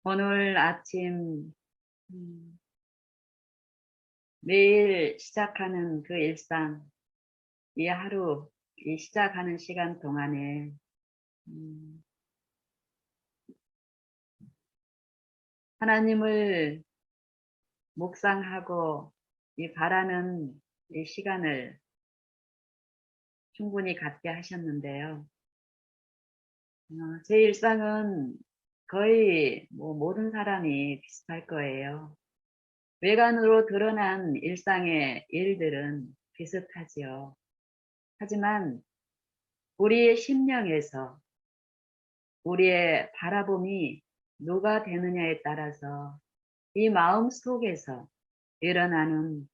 오늘 아침 음, 매일 시작하는 그 일상, 이 하루, 이 시작하는 시간 동안에 음, 하나님을 묵상하고 이 바라는 이 시간을 충분히 갖게 하셨는데요. 제 일상은 거의 모든 사람이 비슷할 거예요. 외관으로 드러난 일상의 일들은 비슷하지요. 하지만 우리의 심령에서 우리의 바라봄이 누가 되느냐에 따라서 이 마음 속에서 일어나는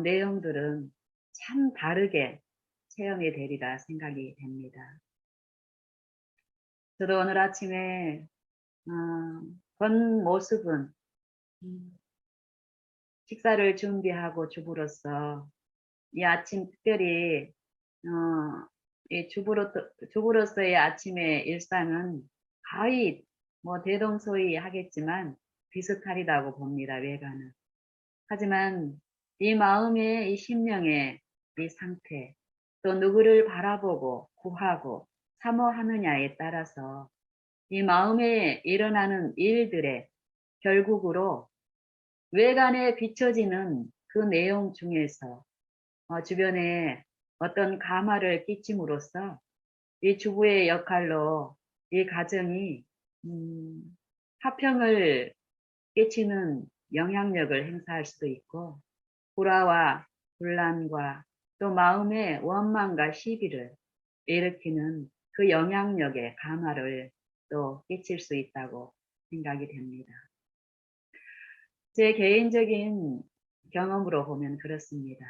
내용들은 참 다르게 체험이 되리라 생각이 됩니다. 저도 오늘 아침에 어, 본 모습은 식사를 준비하고 주부로서 이 아침 특별히 이 주부로서의 아침의 일상은 거의 대동소이하겠지만 비슷하리라고 봅니다. 외관은. 하지만 이 마음의 이 심령의 이 상태, 또 누구를 바라보고 구하고 사모하느냐에 따라서 이 마음에 일어나는 일들의 결국으로 외관에 비춰지는 그 내용 중에서 주변에 어떤 감화를 끼침으로써 이 주부의 역할로 이 가정이 음, 화평을 끼치는 영향력을 행사할 수도 있고, 불화와 분란과 또 마음의 원망과 시비를 일으키는 그 영향력의 감화를 또 끼칠 수 있다고 생각이 됩니다. 제 개인적인 경험으로 보면 그렇습니다.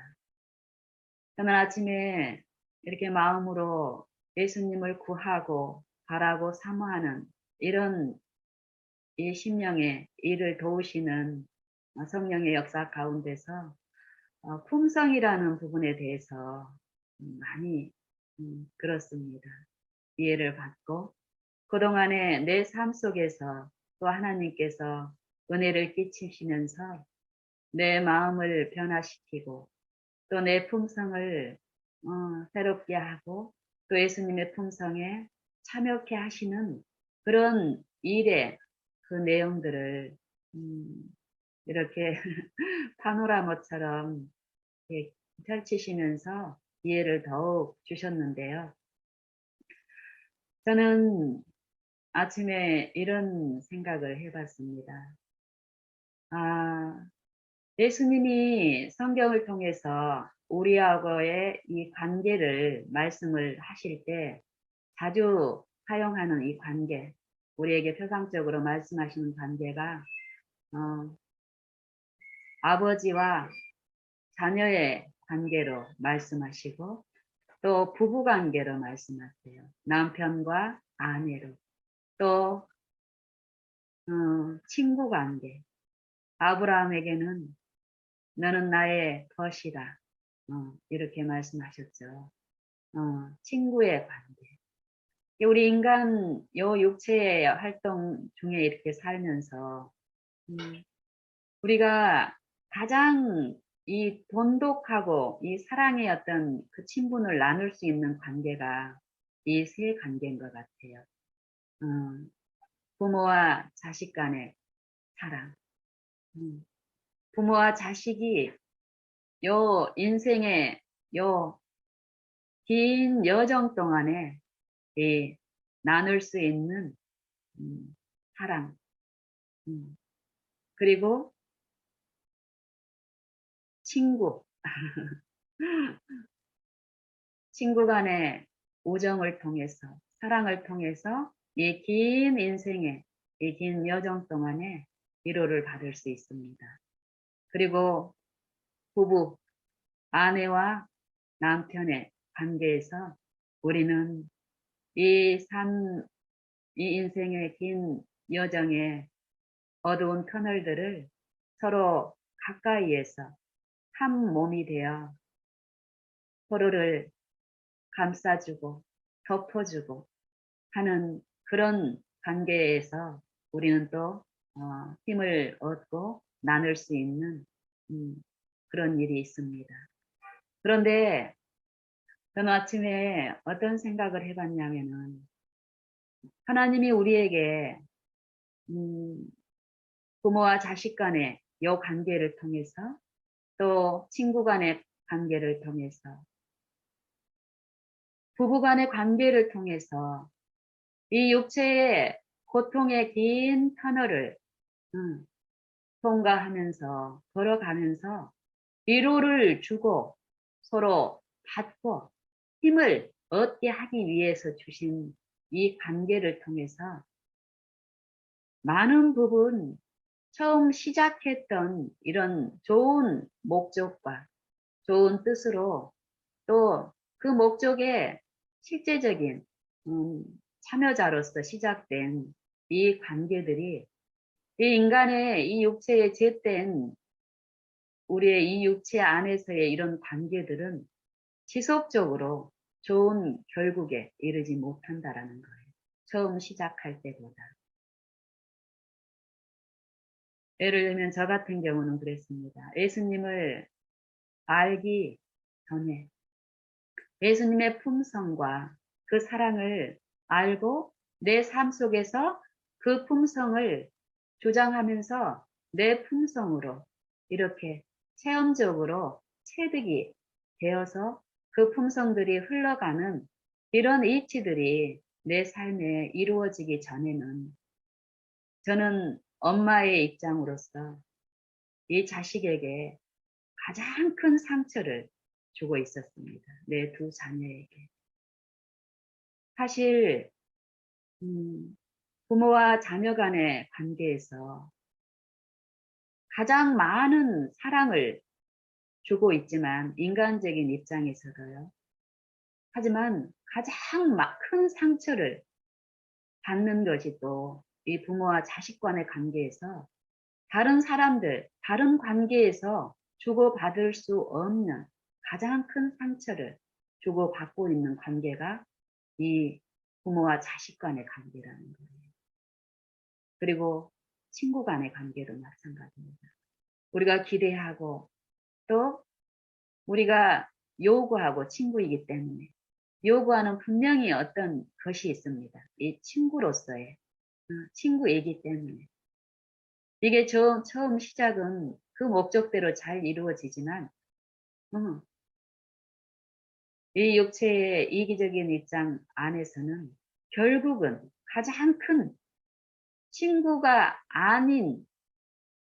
저는 아침에 이렇게 마음으로 예수님을 구하고 바라고 사모하는 이런 이 심령의 일을 도우시는 성령의 역사 가운데서 품성이라는 부분에 대해서 많이 그렇습니다. 이해를 받고 그동안에 내 삶 속에서 또 하나님께서 은혜를 끼치시면서 내 마음을 변화시키고 또 내 품성을 새롭게 하고 또 예수님의 품성에 참여케 하시는 그런 일의 그 내용들을 이렇게 파노라마처럼 이렇게 펼치시면서 이해를 더욱 주셨는데요. 저는 아침에 이런 생각을 해봤습니다. 아, 예수님이 성경을 통해서 우리하고의 이 관계를 말씀을 하실 때 자주 사용하는 이 관계, 우리에게 표상적으로 말씀하시는 관계가 아버지와 자녀의 관계로 말씀하시고 또 부부 관계로 말씀하세요. 남편과 아내로 또 친구 관계. 아브라함에게는 너는 나의 벗이다. 이렇게 말씀하셨죠. 친구의 관계. 우리 인간 요 육체의 활동 중에 이렇게 살면서 우리가 가장 이 돈독하고 이 사랑의 어떤 그 친분을 나눌 수 있는 관계가 이 세 관계인 것 같아요. 부모와 자식 간의 사랑. 부모와 자식이 요 인생의 요 긴 여정 동안에 이 나눌 수 있는 사랑. 그리고 친구. 친구 간의 우정을 통해서, 사랑을 통해서 이 긴 인생의 이 긴 여정 동안에 위로를 받을 수 있습니다. 그리고 부부, 아내와 남편의 관계에서 우리는 이 삶, 이 인생의 긴 여정의 어두운 터널들을 서로 가까이에서 한 몸이 되어 서로를 감싸주고 덮어주고 하는 그런 관계에서 우리는 또 힘을 얻고 나눌 수 있는 그런 일이 있습니다. 그런데 저는 아침에 어떤 생각을 해봤냐면은 하나님이 우리에게 부모와 자식 간의 요 관계를 통해서 또 친구 간의 관계를 통해서 부부 간의 관계를 통해서 이 육체의 고통의 긴 터널을 통과하면서 걸어가면서 위로를 주고 서로 받고 힘을 얻게 하기 위해서 주신 이 관계를 통해서 많은 부분 처음 시작했던 이런 좋은 목적과 좋은 뜻으로 또 그 목적에 실제적인 참여자로서 시작된 이 관계들이 이 인간의 이 육체에 잿된 우리의 이 육체 안에서의 이런 관계들은 지속적으로 좋은 결국에 이르지 못한다라는 거예요. 처음 시작할 때보다. 예를 들면 저 같은 경우는 그랬습니다. 예수님을 알기 전에 예수님의 품성과 그 사랑을 알고 내 삶 속에서 그 품성을 주장하면서 내 품성으로 이렇게 체험적으로 체득이 되어서 그 품성들이 흘러가는 이런 일치들이 내 삶에 이루어지기 전에는 저는 엄마의 입장으로서 이 자식에게 가장 큰 상처를 주고 있었습니다. 내 두 자녀에게. 사실 부모와 자녀 간의 관계에서 가장 많은 사랑을 주고 있지만 인간적인 입장에서도요. 하지만 가장 큰 상처를 받는 것이 또 이 부모와 자식 간의 관계에서 다른 사람들, 다른 관계에서 주고받을 수 없는 가장 큰 상처를 주고받고 있는 관계가 이 부모와 자식 간의 관계라는 거예요. 그리고 친구 간의 관계도 마찬가지입니다. 우리가 기대하고 또 우리가 요구하고 친구이기 때문에 요구하는 분명히 어떤 것이 있습니다. 이 친구로서의 친구이기 때문에 이게 처음 시작은 그 목적대로 잘 이루어지지만 이 육체의 이기적인 입장 안에서는 결국은 가장 큰 친구가 아닌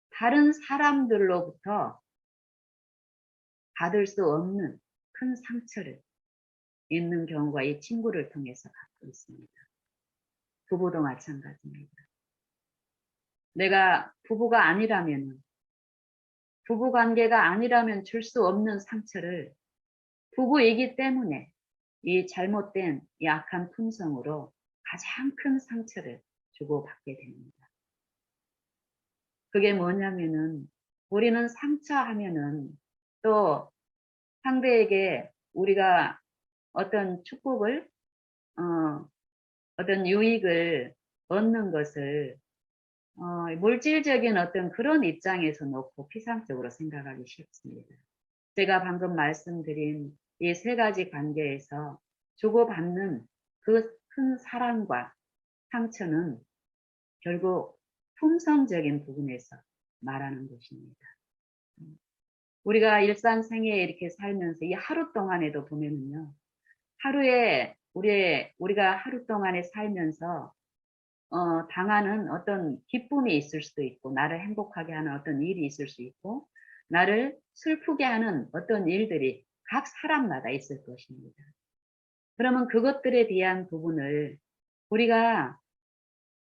다른 사람들로부터 받을 수 없는 큰 상처를 있는 경우가 이 친구를 통해서 갖고 있습니다. 부부도 마찬가지입니다. 내가 부부가 아니라면, 부부 관계가 아니라면 줄 수 없는 상처를 부부이기 때문에 이 잘못된 이 악한 품성으로 가장 큰 상처를 주고받게 됩니다. 그게 뭐냐면은 우리는 상처하면은 또 상대에게 우리가 어떤 축복을 어떤 유익을 얻는 것을 물질적인 어떤 그런 입장에서 놓고 피상적으로 생각하기 쉽습니다. 제가 방금 말씀드린 이 세 가지 관계에서 주고받는 그 큰 사랑과 상처는 결국 품성적인 부분에서 말하는 것입니다. 우리가 일상생에 이렇게 살면서 이 하루 동안에도 보면은요, 하루에 우리가 하루 동안에 살면서 당하는 어떤 기쁨이 있을 수도 있고, 나를 행복하게 하는 어떤 일이 있을 수 있고, 나를 슬프게 하는 어떤 일들이 각 사람마다 있을 것입니다. 그러면 그것들에 대한 부분을 우리가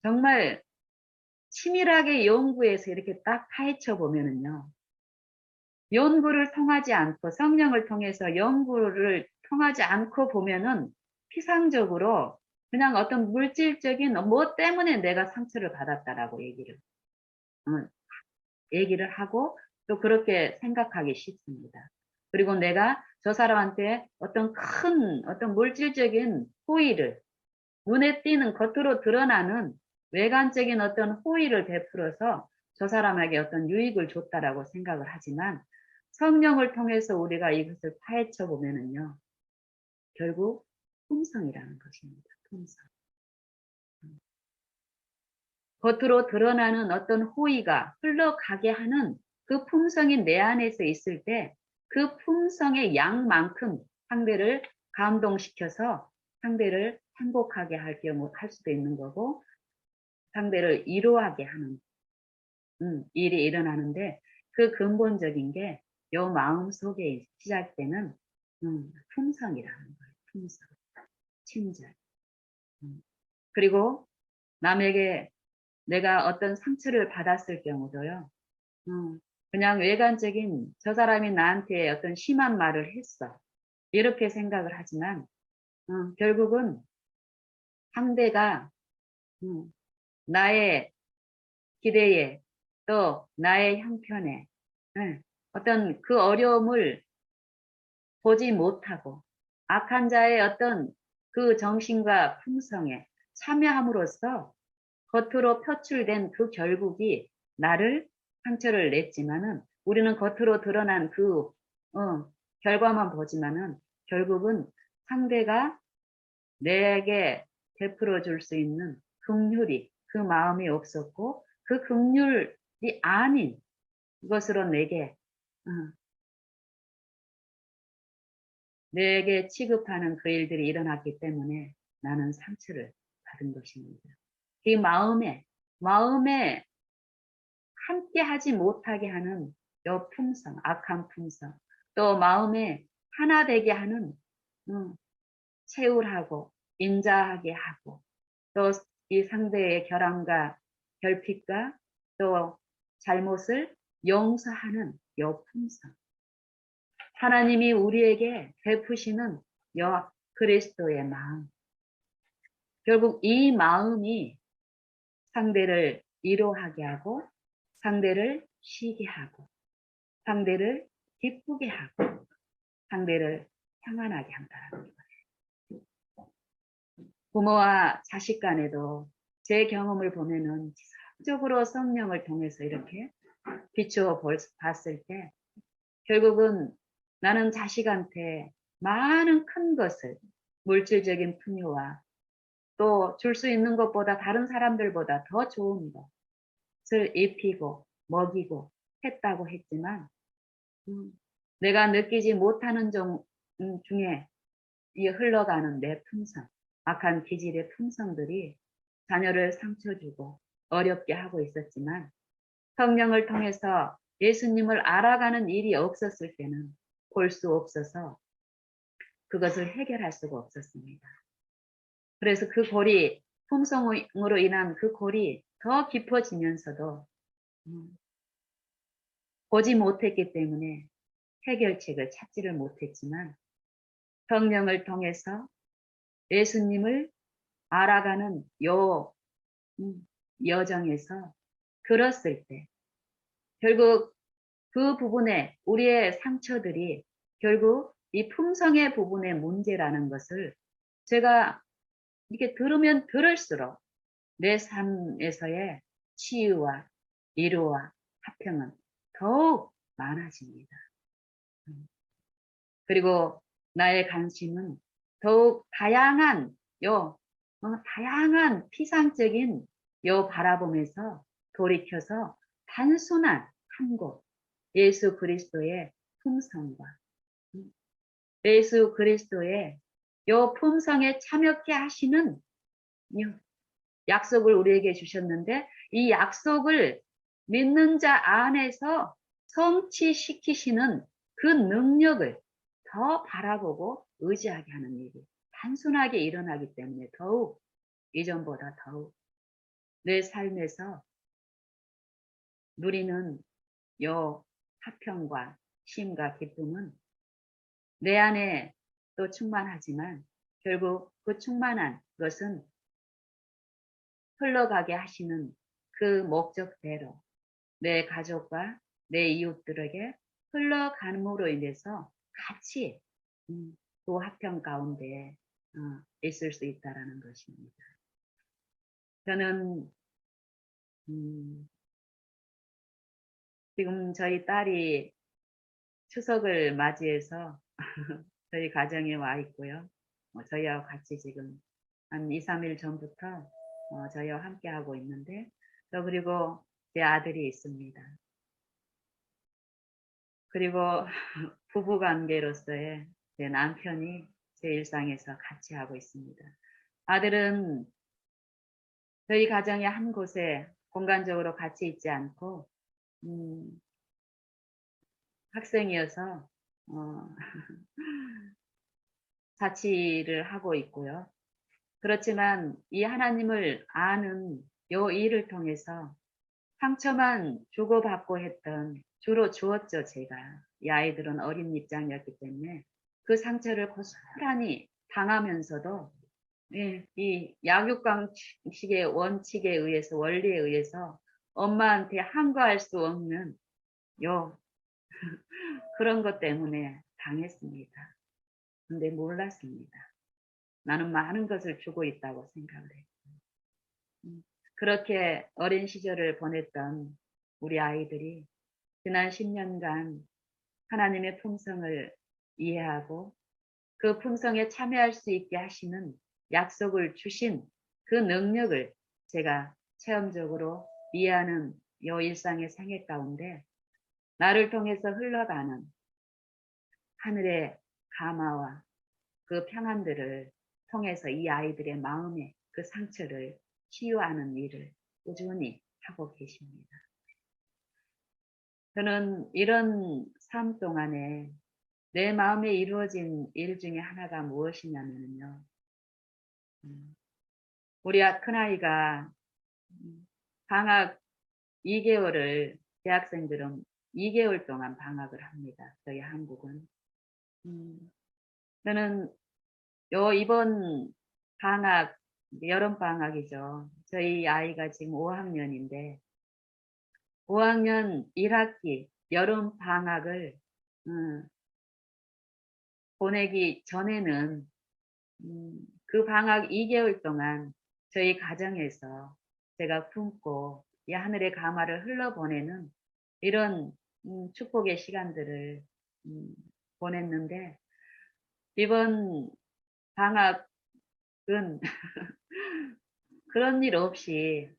정말 치밀하게 연구해서 이렇게 딱 파헤쳐 보면은요, 연구를 통하지 않고 성령을 통해서 연구를 통하지 않고 보면은 피상적으로 그냥 어떤 물질적인 뭐 때문에 내가 상처를 받았다라고 얘기를 하고 또 그렇게 생각하기 쉽습니다. 그리고 내가 저 사람한테 어떤 물질적인 호의를 눈에 띄는 겉으로 드러나는 외관적인 어떤 호의를 베풀어서 저 사람에게 어떤 유익을 줬다라고 생각을 하지만 성령을 통해서 우리가 이것을 파헤쳐 보면은요, 결국 품성이라는 것입니다. 품성. 겉으로 드러나는 어떤 호의가 흘러가게 하는 그 품성이 내 안에서 있을 때 그 품성의 양만큼 상대를 감동시켜서 상대를 행복하게 할 경우 할 수도 있는 거고 상대를 위로하게 하는 일이 일어나는데 그 근본적인 게 요 마음 속에 시작되는 품성이라는 거예요. 품성, 친절. 그리고 남에게 내가 어떤 상처를 받았을 경우도요. 그냥 외관적인 저 사람이 나한테 어떤 심한 말을 했어. 이렇게 생각을 하지만 결국은 상대가 나의 기대에 또 나의 형편에 어떤 그 어려움을 보지 못하고 악한 자의 어떤 그 정신과 품성에 참여함으로써 겉으로 표출된 그 결국이 나를 상처를 냈지만은 우리는 겉으로 드러난 그 결과만 보지만은 결국은 상대가 내게 베풀어 줄 수 있는 긍휼이 그 마음이 없었고 그 긍휼이 아닌 것으로 내게 취급하는 그 일들이 일어났기 때문에 나는 상처를 받은 것입니다. 이 마음에 함께 하지 못하게 하는 요 품성, 악한 품성, 또 마음에 하나 되게 하는 채울하고 인자하게 하고 또 이 상대의 결함과 결핍과 또 잘못을 용서하는 요 품성. 하나님이 우리에게 베푸시는 요 그리스도의 마음. 결국 이 마음이 상대를 위로하게 하고 상대를 쉬게 하고 상대를 기쁘게 하고 상대를 평안하게 한다는 거예요. 부모와 자식 간에도 제 경험을 보면은 지속적으로 성령을 통해서 이렇게 비추어 봤을 때 결국은 나는 자식한테 많은 큰 것을 물질적인 풍요와 또 줄 수 있는 것보다 다른 사람들보다 더 좋은 것을 입히고 먹이고 했다고 했지만 내가 느끼지 못하는 중에 이 흘러가는 내 품성, 악한 기질의 품성들이 자녀를 상처 주고 어렵게 하고 있었지만 성령을 통해서 예수님을 알아가는 일이 없었을 때는 볼 수 없어서 그것을 해결할 수가 없었습니다. 그래서 그 골이 품성으로 인한 그 골이 더 깊어지면서도 보지 못했기 때문에 해결책을 찾지를 못했지만 성령을 통해서 예수님을 알아가는 요 여정에서 들었을 때 결국 그 부분에 우리의 상처들이 결국 이 품성의 부분의 문제라는 것을 제가 이렇게 들으면 들을수록 내 삶에서의 치유와 위로와 화평은 더욱 많아집니다. 그리고 나의 관심은 더욱 다양한 다양한 피상적인 바라봄에서 돌이켜서 단순한 한 곳, 예수 그리스도의 품성과 예수 그리스도의 품성에 참여케 하시는 약속을 우리에게 주셨는데 이 약속을 믿는 자 안에서 성취시키시는 그 능력을 더 바라보고 의지하게 하는 일이 단순하게 일어나기 때문에 더욱 이전보다 더욱 내 삶에서 누리는 화평과 쉼과 기쁨은 내 안에 또 충만하지만 결국 그 충만한 것은 흘러가게 하시는 그 목적대로 내 가족과 내 이웃들에게 흘러감으로 인해서 같이 그 화평 가운데 있을 수 있다라는 것입니다. 저는 음, 지금 저희 딸이 추석을 맞이해서 저희 가정에 와 있고요. 저희와 같이 지금 한 2, 3일 전부터 저희와 함께 하고 있는데, 또 그리고 제 아들이 있습니다. 그리고 부부 관계로서의 제 남편이 제 일상에서 같이 하고 있습니다. 아들은 저희 가정의 한 곳에 공간적으로 같이 있지 않고, 음, 학생이어서, 어, 자취를 하고 있고요. 그렇지만 이 하나님을 아는 요 일을 통해서 상처만 주고받고 했던, 주로 주었죠, 제가. 이 아이들은 어린 입장이었기 때문에 그 상처를 고스란히 당하면서도, 예, 이 약육강식의 원칙에 의해서, 원리에 의해서 엄마한테 항거할 수 없는 요 그런 것 때문에 당했습니다. 근데 몰랐습니다. 나는 많은 것을 주고 있다고 생각을 해요. 그렇게 어린 시절을 보냈던 우리 아이들이 지난 10년간 하나님의 품성을 이해하고 그 품성에 참여할 수 있게 하시는 약속을 주신 그 능력을 제가 체험적으로 이해하는 요 일상의 생애 가운데 나를 통해서 흘러가는 하늘의 감화와 그 평안들을 통해서 이 아이들의 마음의 그 상처를 치유하는 일을 꾸준히 하고 계십니다. 저는 이런 삶 동안에 내 마음에 이루어진 일 중에 하나가 무엇이냐면요. 우리 큰아이가 방학 2개월을, 대학생들은 2개월 동안 방학을 합니다. 저희 한국은. 저는 이번 방학, 여름 방학이죠. 저희 아이가 지금 5학년인데, 5학년 1학기 여름 방학을 보내기 전에는 그 방학 2개월 동안 저희 가정에서 제가 품고 이 하늘의 감화를 흘러보내는 이런 축복의 시간들을 음, 보냈는데, 이번 방학은 그런 일 없이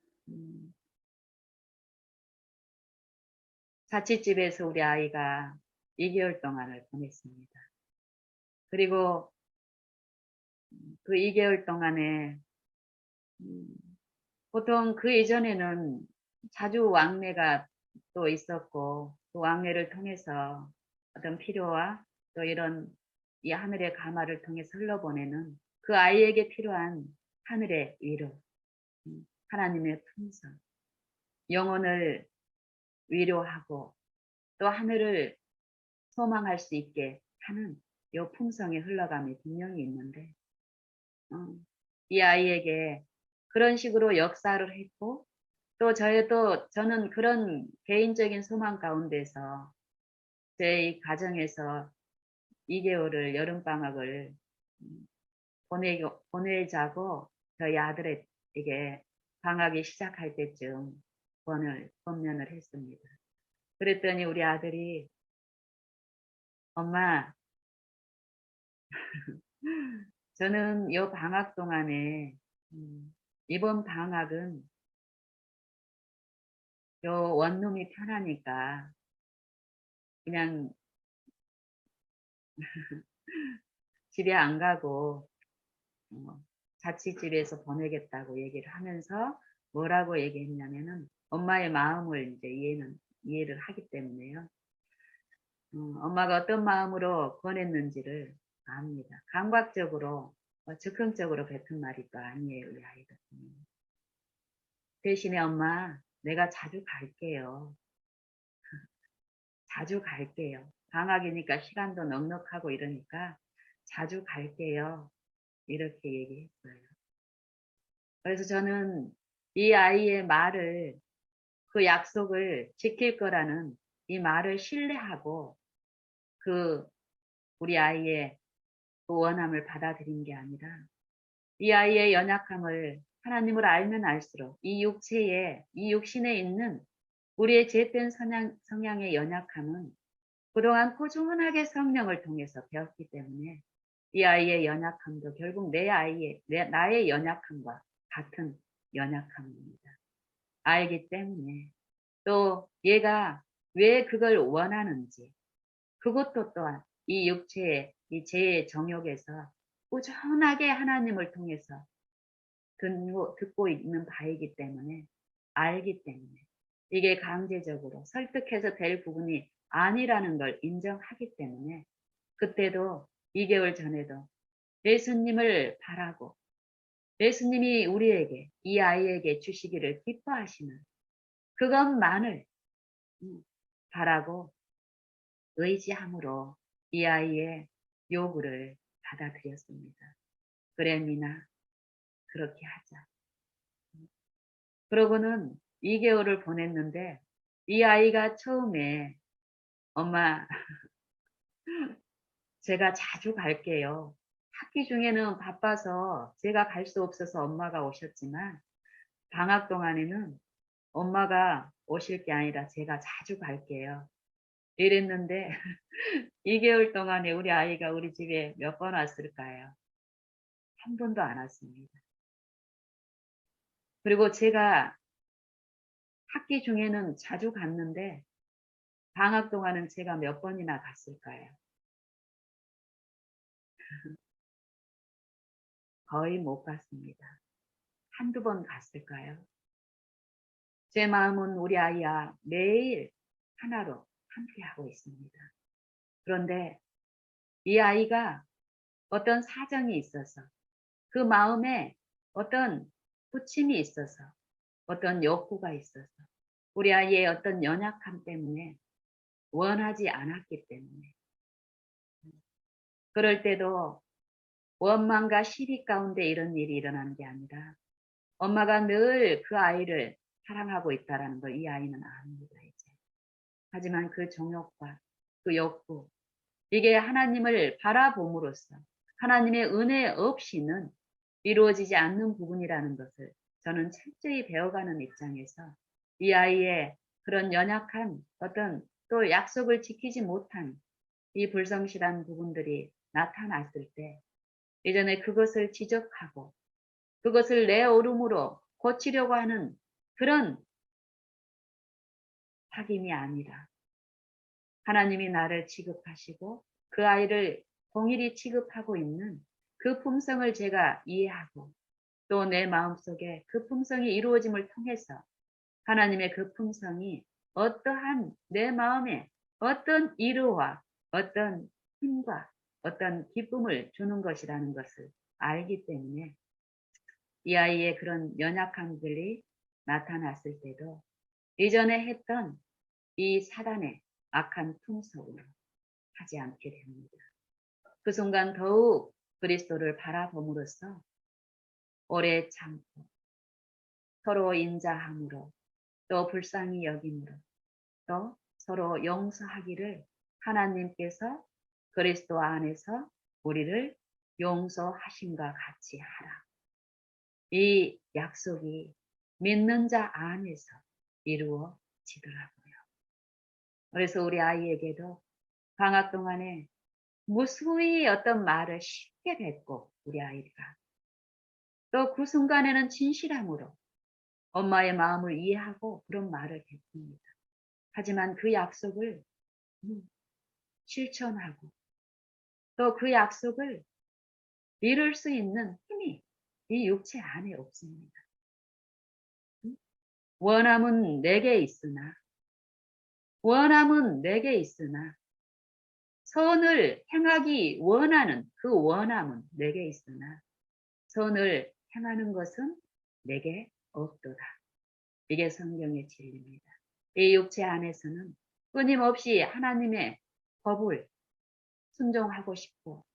자취집에서 우리 아이가 2개월 동안을 보냈습니다. 그리고 그 2개월 동안에 음, 보통 그 이전에는 자주 왕래가 또 있었고, 그 왕래를 통해서 어떤 필요와 또 이런 이 하늘의 감화를 통해서 흘러보내는 그 아이에게 필요한 하늘의 위로, 하나님의 품성, 영혼을 위로하고 또 하늘을 소망할 수 있게 하는 이 품성의 흘러감이 분명히 있는데, 어, 이 아이에게 그런 식으로 역사를 했고, 또 저는 그런 개인적인 소망 가운데서 제 가정에서 2개월을 여름방학을 보내자고 저희 아들에게 방학이 시작할 때쯤 권면을 했습니다. 그랬더니 우리 아들이, 엄마, 저는 이 방학 동안에 이번 방학은 요 원룸이 편하니까 그냥 집에 안 가고 자취집에서 보내겠다고 얘기를 하면서 뭐라고 얘기했냐면은 엄마의 마음을 이제 이해를 하기 때문에요. 엄마가 어떤 마음으로 권했는지를 압니다. 감각적으로 즉흥적으로 뱉은 말이 또 아니에요, 우리 아이들. 대신에 엄마, 내가 자주 갈게요. 자주 갈게요. 방학이니까 시간도 넉넉하고 이러니까 자주 갈게요. 이렇게 얘기했어요. 그래서 저는 이 아이의 말을, 그 약속을 지킬 거라는 이 말을 신뢰하고 그 우리 아이의 그 원함을 받아들인 게 아니라 이 아이의 연약함을 하나님을 알면 알수록 이 육신에 있는 우리의 죄된 성향의 연약함은 그동안 꾸준하게 성령을 통해서 배웠기 때문에 이 아이의 연약함도 결국 나의 연약함과 같은 연약함입니다. 알기 때문에 또 얘가 왜 그걸 원하는지 그것도 또한 이 육체의 이 죄의 정욕에서 꾸준하게 하나님을 통해서 듣고 있는 바이기 때문에 알기 때문에 이게 강제적으로 설득해서 될 부분이 아니라는 걸 인정하기 때문에 그때도 2개월 전에도 예수님을 바라고 예수님이 우리에게 이 아이에게 주시기를 기뻐하시는 그것만을 바라고 의지함으로 이 아이의 요구를 받아들였습니다. 그래 미나 그렇게 하자. 그러고는 2개월을 보냈는데 이 아이가 처음에 엄마 제가 자주 갈게요. 학기 중에는 바빠서 제가 갈 수 없어서 엄마가 오셨지만 방학 동안에는 엄마가 오실 게 아니라 제가 자주 갈게요. 이랬는데 2개월 동안에 우리 아이가 우리 집에 몇 번 왔을까요? 한 번도 안 왔습니다. 그리고 제가 학기 중에는 자주 갔는데 방학 동안은 제가 몇 번이나 갔을까요? 거의 못 갔습니다. 한두 번 갔을까요? 제 마음은 우리 아이와 매일 하나로 함께하고 있습니다. 그런데 이 아이가 어떤 사정이 있어서 그 마음에 어떤 부침이 있어서 어떤 욕구가 있어서 우리 아이의 어떤 연약함 때문에 원하지 않았기 때문에 그럴 때도 원망과 시리 가운데 이런 일이 일어나는 게 아니라 엄마가 늘 그 아이를 사랑하고 있다는 걸 이 아이는 압니다. 이제. 하지만 그 정욕과 그 욕구 이게 하나님을 바라봄으로써 하나님의 은혜 없이는 이루어지지 않는 부분이라는 것을 저는 철저히 배워가는 입장에서 이 아이의 그런 연약한 어떤 또 약속을 지키지 못한 이 불성실한 부분들이 나타났을 때 이전에 그것을 지적하고 그것을 내 오름으로 고치려고 하는 그런 사귐이 아니라 하나님이 나를 취급하시고 그 아이를 동일히 취급하고 있는 그 품성을 제가 이해하고 또 내 마음속에 그 품성이 이루어짐을 통해서 하나님의 그 품성이 어떠한 내 마음에 어떤 이루와 어떤 힘과 어떤 기쁨을 주는 것이라는 것을 알기 때문에 이 아이의 그런 연약함들이 나타났을 때도 이전에 했던 이 사단의 악한 품속으로 하지 않게 됩니다. 그 순간 더욱 그리스도를 바라봄으로써 오래 참고 서로 인자함으로 또 불쌍히 여김으로 또 서로 용서하기를 하나님께서 그리스도 안에서 우리를 용서하심과 같이 하라. 이 약속이 믿는 자 안에서 이루어지더라고요. 그래서 우리 아이에게도 방학 동안에 무수히 어떤 말을 쉽게 뱉고 우리 아이가 또 그 순간에는 진실함으로 엄마의 마음을 이해하고 그런 말을 뱉습니다. 하지만 그 약속을 실천하고 또 그 약속을 이룰 수 있는 힘이 이 육체 안에 없습니다. 원함은 내게 있으나 선을 행하기 원하는 그 원함은 내게 있으나 선을 행하는 것은 내게 없도다. 이게 성경의 진리입니다. 이 육체 안에서는 끊임없이 하나님의 법을 순종하고 싶고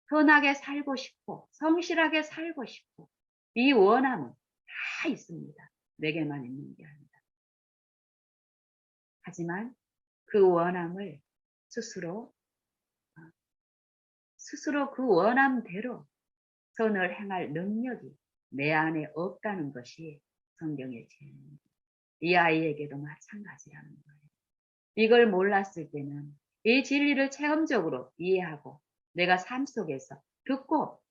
선하게 살고 싶고 성실하게 살고 싶고 이 원함은 다 있습니다. 내게만 있는 게 아니라. 하지만 그 원함을 스스로 그 원함대로 선을 행할 능력이 내 안에 없다는 것이 성경의 제안입니다. 이 아이에게도 마찬가지라는 거예요. 이걸 몰랐을 때는 이 진리를 체험적으로 이해하고 내가 삶 속에서 듣고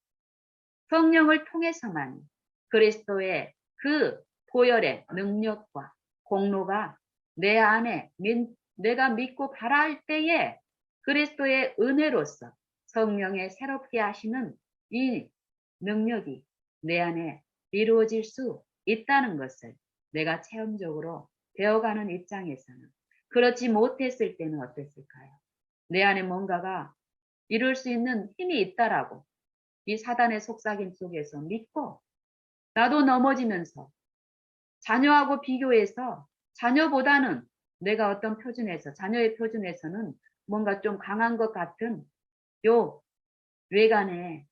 성령을 통해서만 그리스도의 그 보혈의 능력과 공로가 내 안에 내가 믿고 바라할 때에 그리스도의 은혜로서 성령의 새롭게 하시는 이 능력이 내 안에 이루어질 수 있다는 것을 내가 체험적으로 배워가는 입장에서는 그렇지 못했을 때는 어땠을까요? 내 안에 뭔가가 이룰 수 있는 힘이 있다라고 이 사단의 속삭임 속에서 믿고 나도 넘어지면서 자녀하고 비교해서 자녀보다는 내가 어떤 표준에서 자녀의 표준에서는 뭔가 좀 강한 것 같은 요 외관의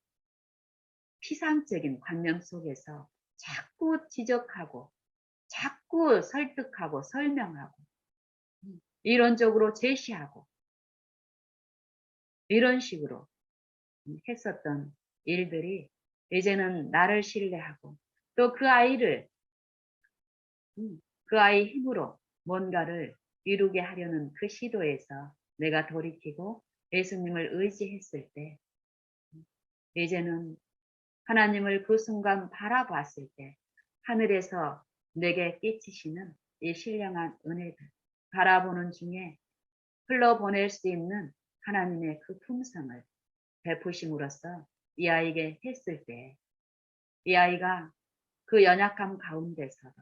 피상적인 관념 속에서 자꾸 지적하고 자꾸 설득하고 설명하고 이론적으로 제시하고 이런 식으로 했었던 일들이 이제는 나를 신뢰하고 또 그 아이를 그 아이 힘으로 뭔가를 이루게 하려는 그 시도에서 내가 돌이키고 예수님을 의지했을 때 이제는 하나님을 그 순간 바라봤을 때 하늘에서 내게 끼치시는 이 신령한 은혜들 바라보는 중에 흘러보낼 수 있는 하나님의 그 품성을 베푸심으로써 이 아이에게 했을 때 이 아이가 그 연약함 가운데서도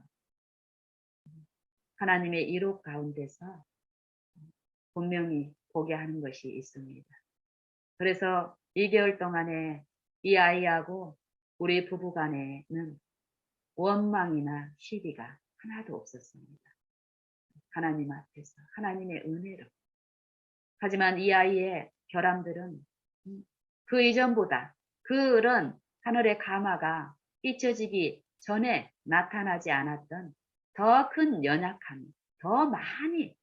하나님의 이룩 가운데서 분명히 보게 하는 것이 있습니다. 그래서 2개월 동안에 이 아이하고 우리 부부 간에는 원망이나 시비가 하나도 없었습니다. 하나님 앞에서 하나님의 은혜로. 하지만 이 아이의 결함들은 그 이전보다 그런 하늘의 감화가 잊혀지기 전에 나타나지 않았던 더 큰 연약함이 더 많이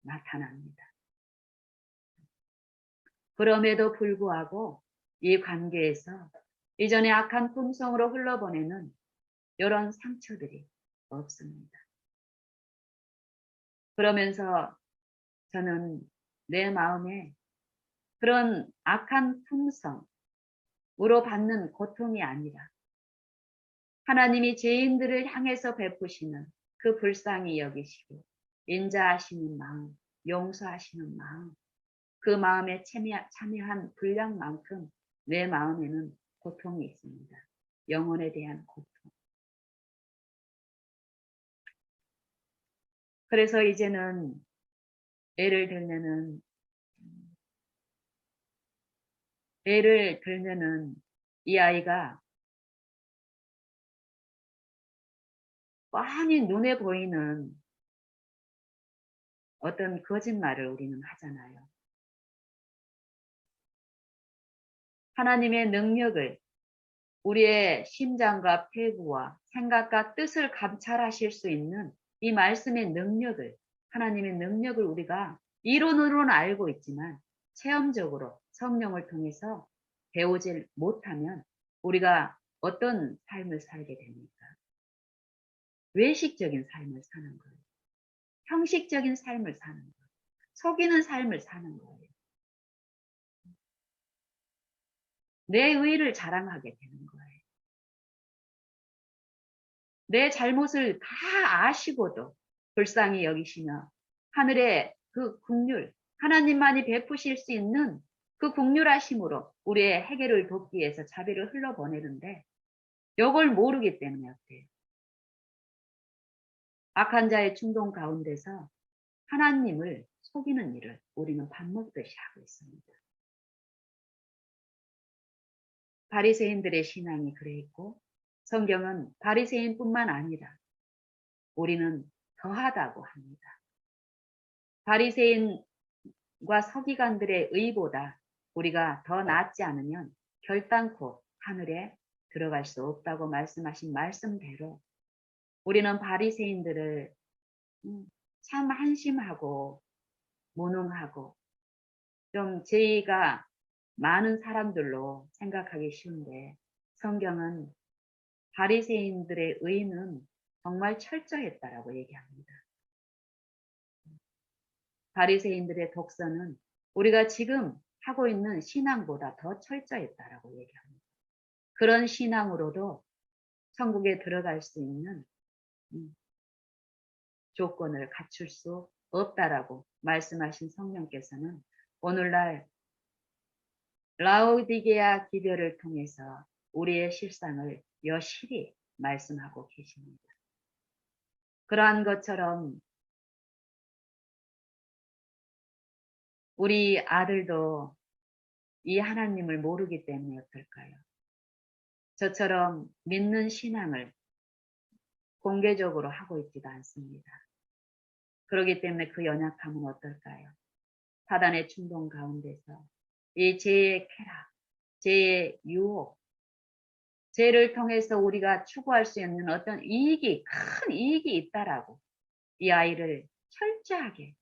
나타납니다. 그럼에도 불구하고 이 관계에서 이전의 악한 품성으로 흘러보내는 이런 상처들이 없습니다. 그러면서 저는 내 마음에 그런 악한 품성으로 받는 고통이 아니라 하나님이 죄인들을 향해서 베푸시는 그 불쌍히 여기시고 인자하시는 마음, 용서하시는 마음, 그 마음에 참여한 분량만큼 내 마음에는 고통이 있습니다. 영혼에 대한 고통. 그래서 이제는 예를 들면은 이 아이가 뻔히 눈에 보이는 어떤 거짓말을 우리는 하잖아요. 하나님의 능력을 우리의 심장과 폐부와 생각과 뜻을 감찰하실 수 있는 이 말씀의 능력을 하나님의 능력을 우리가 이론으로는 알고 있지만 체험적으로 성령을 통해서 배우질 못하면 우리가 어떤 삶을 살게 됩니까? 외식적인 삶을 사는 거예요. 형식적인 삶을 사는 거예요. 속이는 삶을 사는 거예요. 내 의의를 자랑하게 되는 거예요. 내 잘못을 다 아시고도 불쌍히 여기시며 하늘의 그 긍휼, 하나님만이 베푸실 수 있는 그 긍휼하심으로 우리의 해결을 돕기 위해서 자비를 흘러보내는데 이걸 모르기 때문에 어때요? 악한 자의 충동 가운데서 하나님을 속이는 일을 우리는 밥 먹듯이 하고 있습니다. 바리새인들의 신앙이 그래 있고 성경은 바리새인뿐만 아니라 우리는 더하다고 합니다. 바리새인과 서기관들의 의보다 우리가 더 낫지 않으면 결단코 하늘에 들어갈 수 없다고 말씀하신 말씀대로 우리는 바리새인들을 참 한심하고 무능하고 좀 죄의가 많은 사람들로 생각하기 쉬운데 성경은 바리새인들의 의는 정말 철저했다라고 얘기합니다. 바리새인들의 독서는 우리가 지금 하고 있는 신앙보다 더 철저했다라고 얘기합니다. 그런 신앙으로도 천국에 들어갈 수 있는 조건을 갖출 수 없다라고 말씀하신 성령께서는 오늘날 라오디게아 기별을 통해서 우리의 실상을 여실히 말씀하고 계십니다. 그러한 것처럼 우리 아들도 이 하나님을 모르기 때문에 어떨까요? 저처럼 믿는 신앙을 공개적으로 하고 있지도 않습니다. 그렇기 때문에 그 연약함은 어떨까요? 사단의 충동 가운데서 이 죄의 쾌락, 죄의 유혹, 죄를 통해서 우리가 추구할 수 있는 어떤 이익이, 큰 이익이 있다라고 이 아이를 철저하게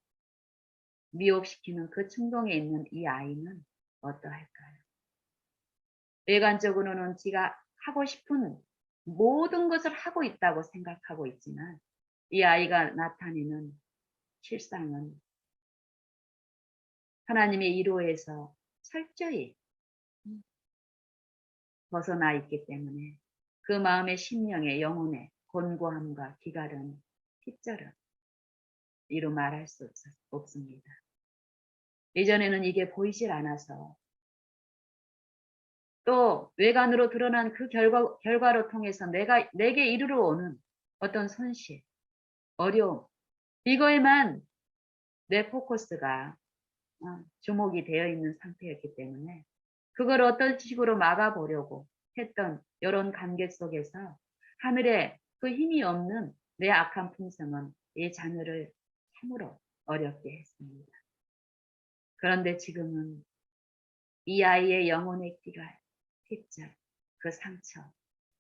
미혹시키는 그 충동에 있는 이 아이는 어떠할까요? 일관적으로는 지가 하고 싶은 모든 것을 하고 있다고 생각하고 있지만 이 아이가 나타내는 실상은 하나님의 이로에서 철저히 벗어나 있기 때문에 그 마음의 심령의 영혼의 곤고함과 기갈은 핍절은 이루 말할 수 없습니다. 이전에는 이게 보이질 않아서 또 외관으로 드러난 그 결과로 통해서 내게 이르러 오는 어떤 손실, 어려움, 이거에만 내 포커스가 주목이 되어 있는 상태였기 때문에 그걸 어떤 식으로 막아보려고 했던 이런 관계 속에서 하늘에 그 힘이 없는 내 악한 품성은 이 자녀를 참으로 어렵게 했습니다. 그런데 지금은 이 아이의 영혼의 기갈, 핍절, 그 상처,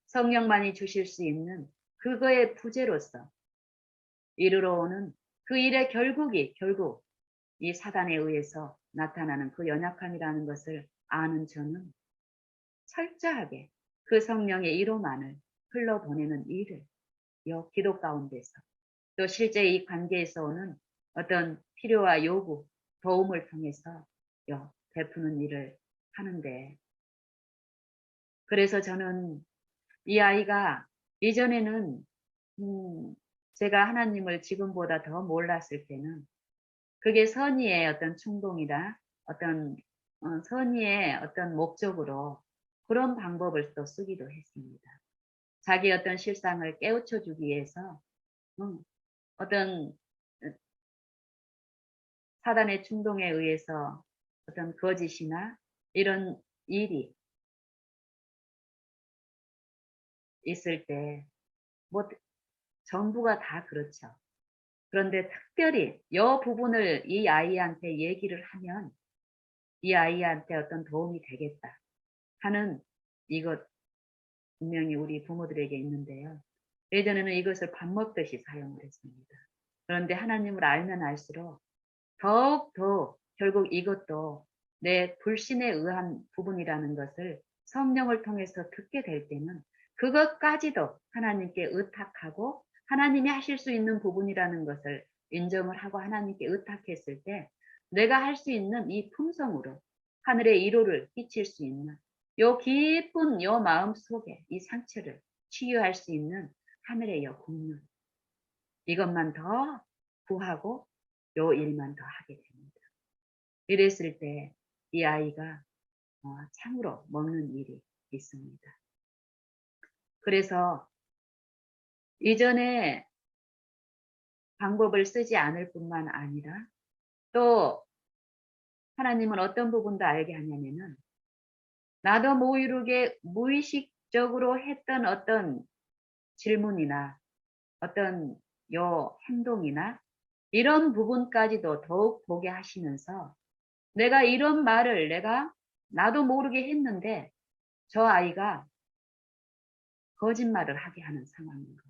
성령만이 주실 수 있는 그거의 부재로서 이르러 오는 그 일의 결국 이 사단에 의해서 나타나는 그 연약함이라는 것을 아는 저는 철저하게 그 성령의 이로만을 흘러보내는 일을 기도 가운데서 또 실제 이 관계에서 오는 어떤 필요와 요구, 도움을 통해서 베푸는 일을 하는데 그래서 저는 이 아이가 이전에는 제가 하나님을 지금보다 더 몰랐을 때는 그게 선의의 어떤 충동이다, 어떤 선의의 어떤 목적으로 그런 방법을 또 쓰기도 했습니다. 자기 어떤 실상을 깨우쳐 주기 위해서 어떤 사단의 충동에 의해서 어떤 거짓이나 이런 일이 있을 때 뭐 전부가 다 그렇죠. 그런데 특별히 이 부분을 이 아이한테 얘기를 하면 이 아이한테 어떤 도움이 되겠다 하는 이것 분명히 우리 부모들에게 있는데요. 예전에는 이것을 밥 먹듯이 사용을 했습니다. 그런데 하나님을 알면 알수록 더욱 더 결국 이것도 내 불신에 의한 부분이라는 것을 성령을 통해서 듣게 될 때는 그것까지도 하나님께 의탁하고 하나님이 하실 수 있는 부분이라는 것을 인정을 하고 하나님께 의탁했을 때 내가 할 수 있는 이 품성으로 하늘의 이로를 끼칠 수 있는 요 깊은 요 마음 속에 이 상처를 치유할 수 있는 하늘의 요 국능 이것만 더 구하고 요 일만 더 하게 됩니다. 이랬을 때 이 아이가 참으로 먹는 일이 있습니다. 그래서 이전에 방법을 쓰지 않을 뿐만 아니라 또 하나님은 어떤 부분도 알게 하냐면은 나도 모르게 무의식적으로 했던 어떤 질문이나 어떤 행동이나 이런 부분까지도 더욱 보게 하시면서 내가 이런 말을 나도 모르게 했는데 저 아이가 거짓말을 하게 하는 상황인 거예요.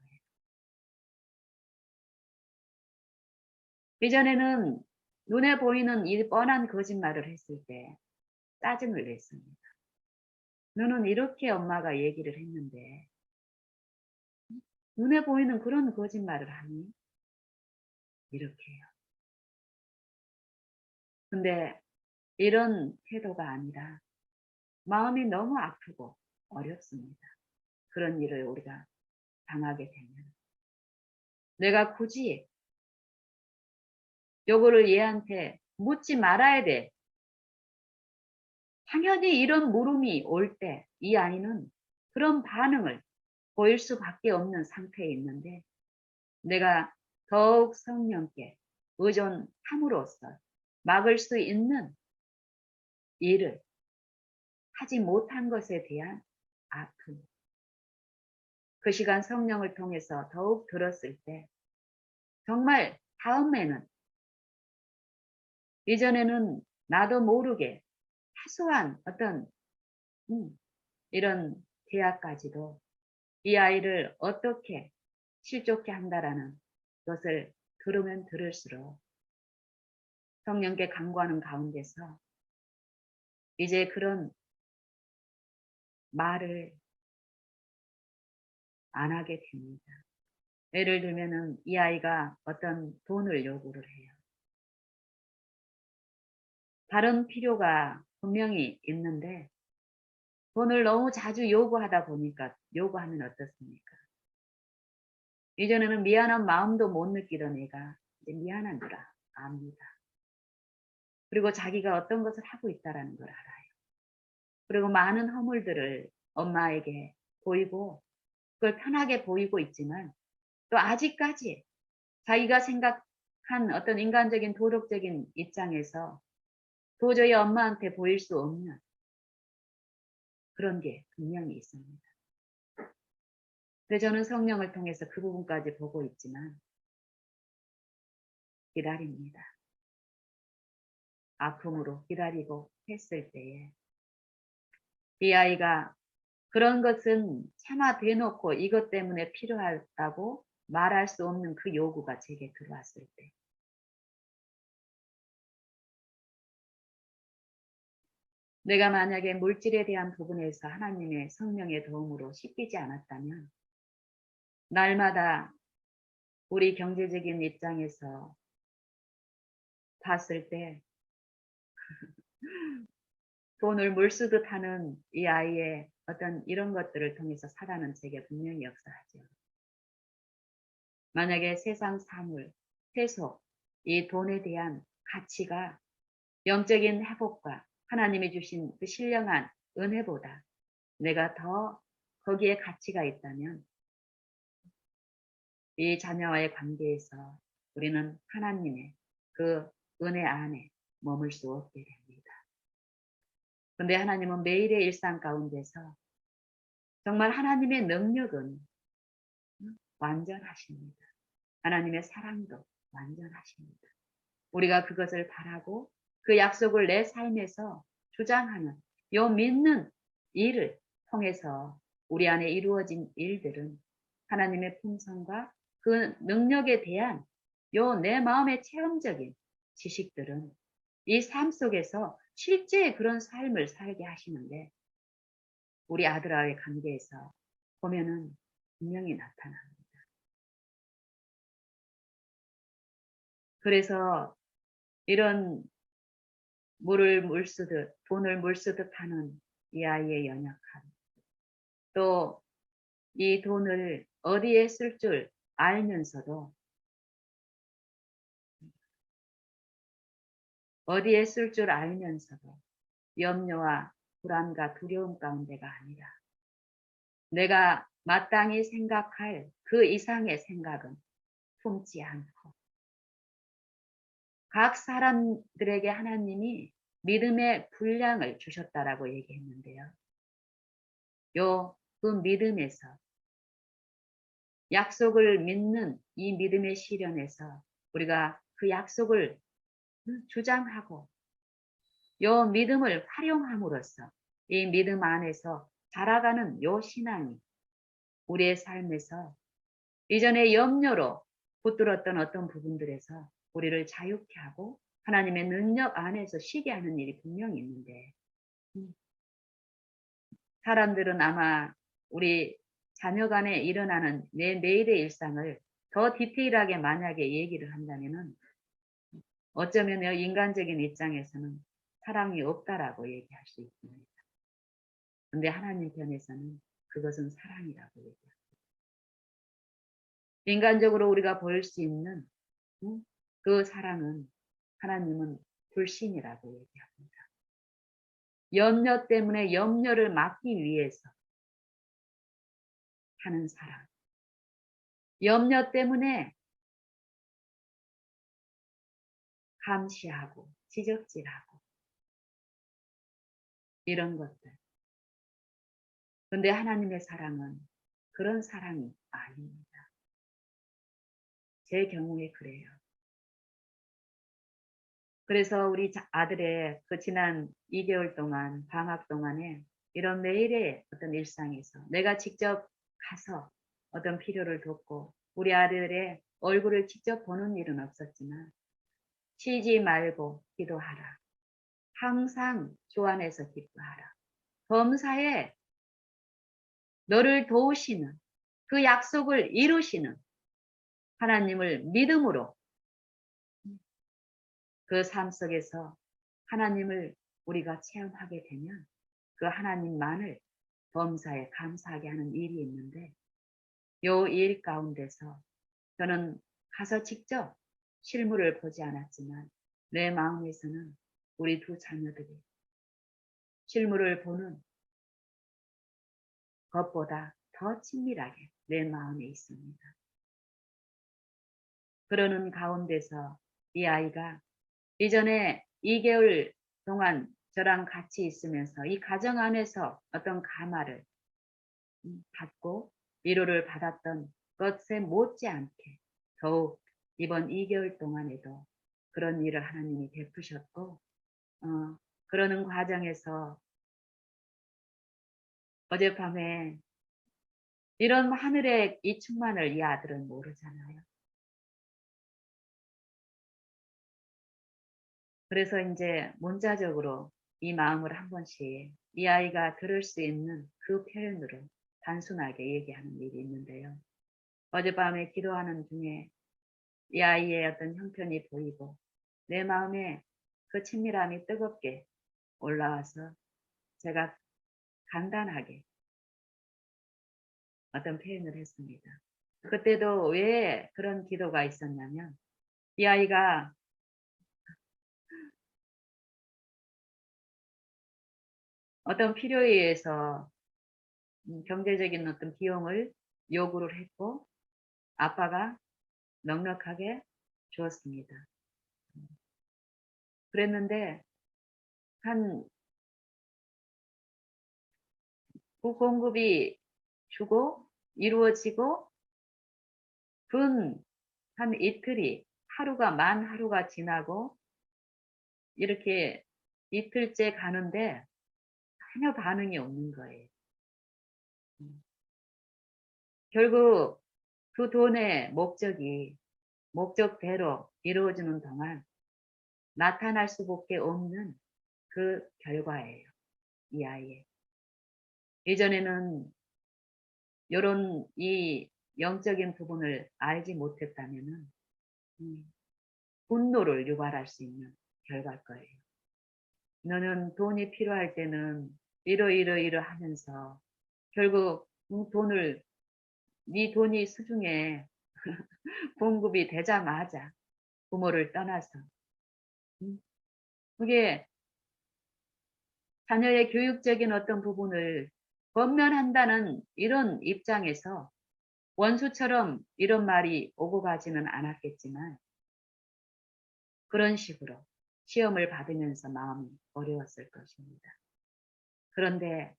이전에는 눈에 보이는 이 뻔한 거짓말을 했을 때 짜증을 냈습니다. 너는 이렇게 엄마가 얘기를 했는데 눈에 보이는 그런 거짓말을 하니? 이렇게요. 근데 이런 태도가 아니라 마음이 너무 아프고 어렵습니다. 그런 일을 우리가 당하게 되면. 내가 굳이 요거를 얘한테 묻지 말아야 돼. 당연히 이런 물음이 올 때 이 아이는 그런 반응을 보일 수밖에 없는 상태에 있는데 내가 더욱 성령께 의존함으로써 막을 수 있는 일을 하지 못한 것에 대한 아픔. 그 시간 성령을 통해서 더욱 들었을 때 정말 다음에는 이전에는 나도 모르게 사소한 어떤 이런 대화까지도 이 아이를 어떻게 실족케 한다라는 것을 들으면 들을수록 성령께 간구하는 가운데서 이제 그런 말을 안 하게 됩니다. 예를 들면은 이 아이가 어떤 돈을 요구를 해요. 다른 필요가 분명히 있는데 돈을 너무 자주 요구하다 보니까 요구하면 어떻습니까? 이전에는 미안한 마음도 못 느끼던 애가 이제 미안한 줄 압니다. 그리고 자기가 어떤 것을 하고 있다는 걸 알아요. 그리고 많은 허물들을 엄마에게 보이고 그걸 편하게 보이고 있지만 또 아직까지 자기가 생각한 어떤 인간적인 도덕적인 입장에서 도저히 엄마한테 보일 수 없는 그런 게 분명히 있습니다. 근데 저는 성령을 통해서 그 부분까지 보고 있지만 기다립니다. 아픔으로 기다리고 했을 때에 이 아이가 그런 것은 차마 대놓고 이것 때문에 필요하다고 말할 수 없는 그 요구가 제게 들어왔을 때 내가 만약에 물질에 대한 부분에서 하나님의 성령의 도움으로 씻기지 않았다면 날마다 우리 경제적인 입장에서 봤을 때 돈을 물쓰듯 하는 이 아이의 어떤 이런 것들을 통해서 사단은 제게 분명히 역사하죠. 만약에 세상 사물, 세속, 이 돈에 대한 가치가 영적인 회복과 하나님이 주신 그 신령한 은혜보다 내가 더 거기에 가치가 있다면 이 자녀와의 관계에서 우리는 하나님의 그 은혜 안에 머물 수 없게 됩니다. 그런데 하나님은 매일의 일상 가운데서 정말 하나님의 능력은 완전하십니다. 하나님의 사랑도 완전하십니다. 우리가 그것을 바라고 그 약속을 내 삶에서 주장하는 요 믿는 일을 통해서 우리 안에 이루어진 일들은 하나님의 풍성과 그 능력에 대한 요 내 마음의 체험적인 지식들은 이 삶 속에서 실제 그런 삶을 살게 하시는데 우리 아들와의 관계에서 보면은 분명히 나타납니다. 그래서 이런 물을 물쓰듯 돈을 물쓰듯 하는 이 아이의 연약함 또 이 돈을 어디에 쓸 줄 알면서도 어디에 쓸 줄 알면서도 염려와 불안과 두려움 가운데가 아니라 내가 마땅히 생각할 그 이상의 생각은 품지 않고 각 사람들에게 하나님이 믿음의 분량을 주셨다라고 얘기했는데요. 그 믿음에서 약속을 믿는 이 믿음의 시련에서 우리가 그 약속을 주장하고 요 믿음을 활용함으로써 이 믿음 안에서 자라가는 요 신앙이 우리의 삶에서 이전에 염려로 붙들었던 어떤 부분들에서 우리를 자유케 하고 하나님의 능력 안에서 쉬게 하는 일이 분명히 있는데 사람들은 아마 우리 자녀 간에 일어나는 내 매일의 일상을 더 디테일하게 만약에 얘기를 한다면은 어쩌면 인간적인 입장에서는 사랑이 없다라고 얘기할 수 있습니다. 근데 하나님 편에서는 그것은 사랑이라고 얘기합니다. 인간적으로 우리가 볼 수 있는 그 사랑은 하나님은 불신이라고 얘기합니다. 염려 때문에 염려를 막기 위해서 하는 사랑. 염려 때문에 감시하고 지적질하고 이런 것들. 근데 하나님의 사랑은 그런 사랑이 아닙니다. 제 경우에 그래요. 그래서 우리 아들의 그 지난 2개월 동안 방학 동안에 이런 매일의 어떤 일상에서 내가 직접 가서 어떤 필요를 돕고 우리 아들의 얼굴을 직접 보는 일은 없었지만 쉬지 말고 기도하라. 항상 주 안에서 기뻐하라. 범사에 너를 도우시는 그 약속을 이루시는 하나님을 믿음으로 그 삶 속에서 하나님을 우리가 체험하게 되면 그 하나님만을 범사에 감사하게 하는 일이 있는데 요 일 가운데서 저는 가서 직접 실물을 보지 않았지만 내 마음에서는 우리 두 자녀들이 실물을 보는 것보다 더 친밀하게 내 마음에 있습니다. 그러는 가운데서 이 아이가 이전에 2개월 동안 저랑 같이 있으면서 이 가정 안에서 어떤 감화를 받고 위로를 받았던 것에 못지않게 더욱 이번 2개월 동안에도 그런 일을 하나님이 베푸셨고 그러는 과정에서 어젯밤에 이런 하늘의 이 충만을 이 아들은 모르잖아요. 그래서 이제 문자적으로 이 마음을 한 번씩 이 아이가 들을 수 있는 그 표현으로 단순하게 얘기하는 일이 있는데요. 어젯밤에 기도하는 중에 이 아이의 어떤 형편이 보이고 내 마음에 그 친밀함이 뜨겁게 올라와서 제가 간단하게 어떤 표현을 했습니다. 그때도 왜 그런 기도가 있었냐면 이 아이가 어떤 필요에 의해서 경제적인 어떤 비용을 요구를 했고 아빠가 넉넉하게 주었습니다. 그랬는데 한 그 공급이 주고 이루어지고 근 한 이틀이 하루가 만 하루가 지나고 이렇게 이틀째 가는데 전혀 반응이 없는 거예요. 결국 그 돈의 목적이 목적대로 이루어지는 동안 나타날 수밖에 없는 그 결과예요. 이 아이의. 예전에는 이런 이 영적인 부분을 알지 못했다면은 분노를 유발할 수 있는 결과일 거예요. 너는 돈이 필요할 때는 이러 하면서 결국 돈을 네 돈이 수중에 공급이 되자마자 부모를 떠나서 그게 자녀의 교육적인 어떤 부분을 권면한다는 이런 입장에서 원수처럼 이런 말이 오고 가지는 않았겠지만 그런 식으로 시험을 받으면서 마음이 어려웠을 것입니다. 그런데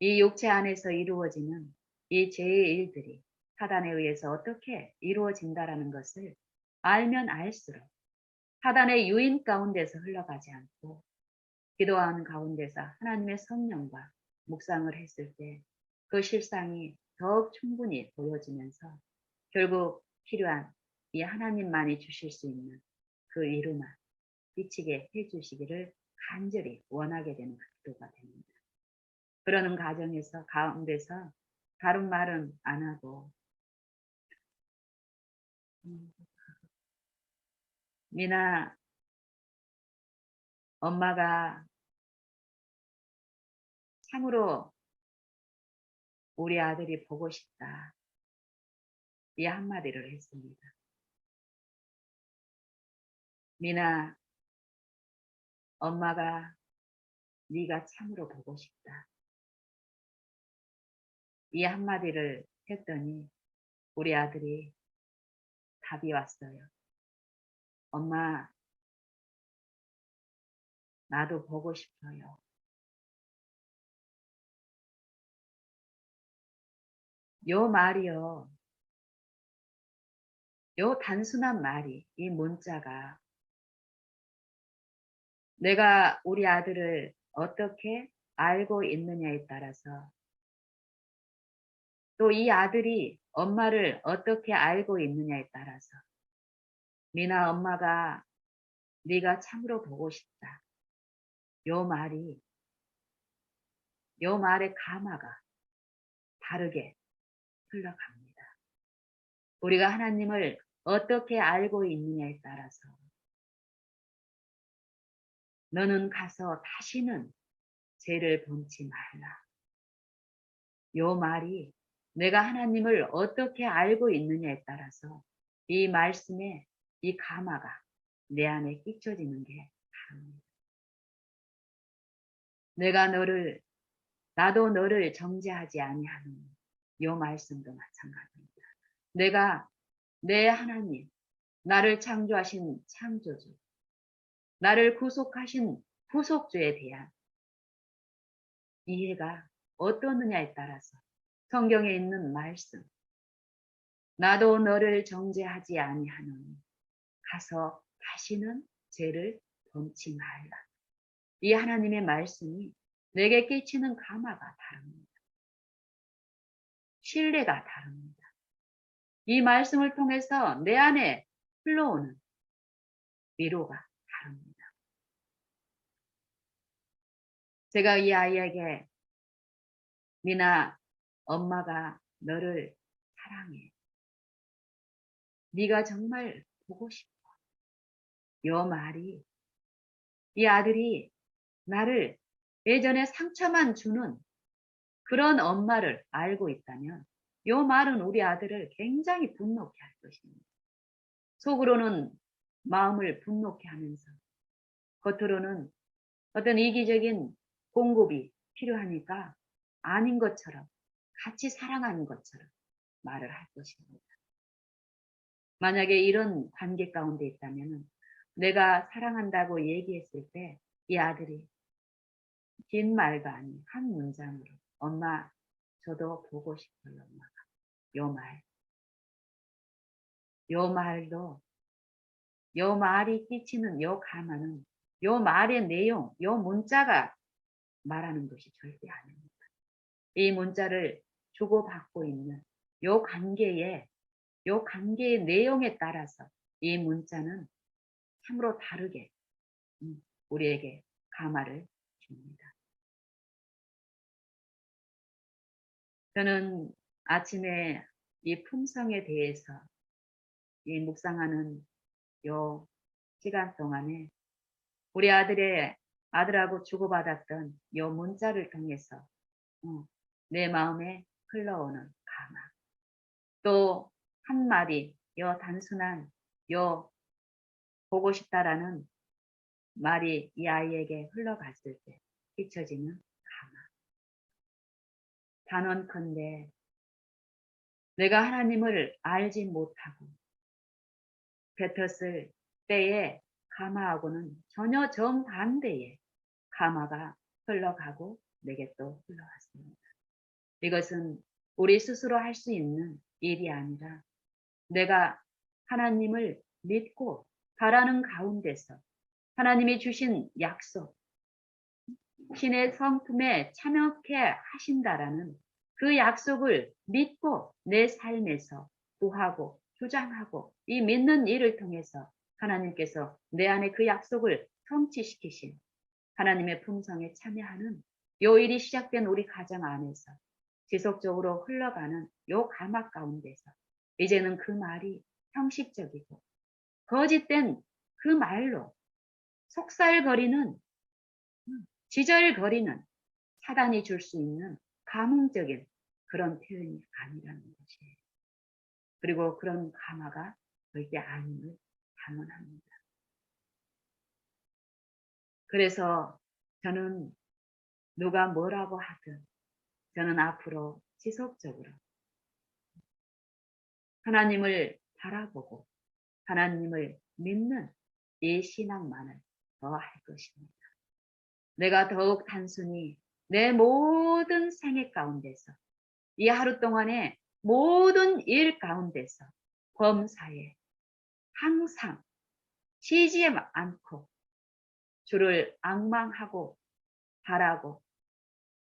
이 육체 안에서 이루어지는 이 죄의 일들이 사단에 의해서 어떻게 이루어진다라는 것을 알면 알수록 사단의 유인 가운데서 흘러가지 않고 기도하는 가운데서 하나님의 성령과 묵상을 했을 때 그 실상이 더욱 충분히 보여지면서 결국 필요한 이 하나님만이 주실 수 있는 그 이루만 미치게 해주시기를 간절히 원하게 되는 기도가 됩니다. 그러는 가정에서 가운데서 다른 말은 안 하고, 미나, 엄마가 참으로 우리 아들이 보고 싶다. 이 한마디를 했습니다. 미나, 엄마가 네가 참으로 보고 싶다. 이 한마디를 했더니 우리 아들이 답이 왔어요. 엄마, 나도 보고 싶어요. 요 말이요. 요 단순한 말이, 이 문자가 내가 우리 아들을 어떻게 알고 있느냐에 따라서 또 이 아들이 엄마를 어떻게 알고 있느냐에 따라서 미나 엄마가 네가 참으로 보고 싶다. 요 말이, 요 말의 가마가 다르게 흘러갑니다. 우리가 하나님을 어떻게 알고 있느냐에 따라서 너는 가서 다시는 죄를 범치 말라. 요 말이 내가 하나님을 어떻게 알고 있느냐에 따라서 이 말씀에 이 가마가 내 안에 끼쳐지는 게 다릅니다. 나도 너를 정죄하지 아니하노니 요 말씀도 마찬가지입니다. 내가 내 하나님, 나를 창조하신 창조주, 나를 구속하신 구속주에 대한 이해가 어떠느냐에 따라서 성경에 있는 말씀, 나도 너를 정죄하지 아니하노니 가서 다시는 죄를 범치 말라. 이 하나님의 말씀이 내게 끼치는 가마가 다릅니다. 신뢰가 다릅니다. 이 말씀을 통해서 내 안에 흘러오는 위로가 다릅니다. 제가 이 아이에게 미나, 엄마가 너를 사랑해. 네가 정말 보고 싶어. 요 말이 이 아들이 나를 예전에 상처만 주는 그런 엄마를 알고 있다면 요 말은 우리 아들을 굉장히 분노케 할 것입니다. 속으로는 마음을 분노케 하면서 겉으로는 어떤 이기적인 공급이 필요하니까 아닌 것처럼 같이 사랑하는 것처럼 말을 할 것입니다. 만약에 이런 관계 가운데 있다면 내가 사랑한다고 얘기했을 때 이 아들이 긴 말도 아닌 한 문장으로 엄마 저도 보고 싶어요 엄마가 요 말도 요 말이 끼치는 요 가마는 요 말의 내용 요 문자가 말하는 것이 절대 아닙니다. 이 문자를 주고받고 있는 요 관계의 내용에 따라서 이 문자는 참으로 다르게 우리에게 가마를 줍니다. 저는 아침에 이 품성에 대해서 이 묵상하는 요 시간 동안에 우리 아들하고 주고받았던 요 문자를 통해서 내 마음에 흘러오는 가마 또 한마디 요 단순한 요 보고 싶다라는 말이 이 아이에게 흘러갔을 때 비춰지는 가마. 단언컨대 내가 하나님을 알지 못하고 뱉었을 때의 가마하고는 전혀 정반대의 가마가 흘러가고 내게 또 흘러왔습니다. 이것은 우리 스스로 할 수 있는 일이 아니라 내가 하나님을 믿고 바라는 가운데서 하나님이 주신 약속, 신의 성품에 참여케 하신다라는 그 약속을 믿고 내 삶에서 구하고 주장하고 이 믿는 일을 통해서 하나님께서 내 안에 그 약속을 성취시키신 하나님의 품성에 참여하는 요 일이 시작된 우리 가정 안에서 지속적으로 흘러가는 요 가막 가운데서 이제는 그 말이 형식적이고 거짓된 그 말로 속살거리는 지절거리는 사단이 줄 수 있는 감흥적인 그런 표현이 아니라는 것이에요. 그리고 그런 가마가 절대 아님을 당연합니다. 그래서 저는 누가 뭐라고 하든 저는 앞으로 지속적으로 하나님을 바라보고 하나님을 믿는 이 신앙만을 더 할 것입니다. 내가 더욱 단순히 내 모든 생애 가운데서 이 하루 동안의 모든 일 가운데서 범사에 항상 쉬지 않고 주를 앙망하고 바라고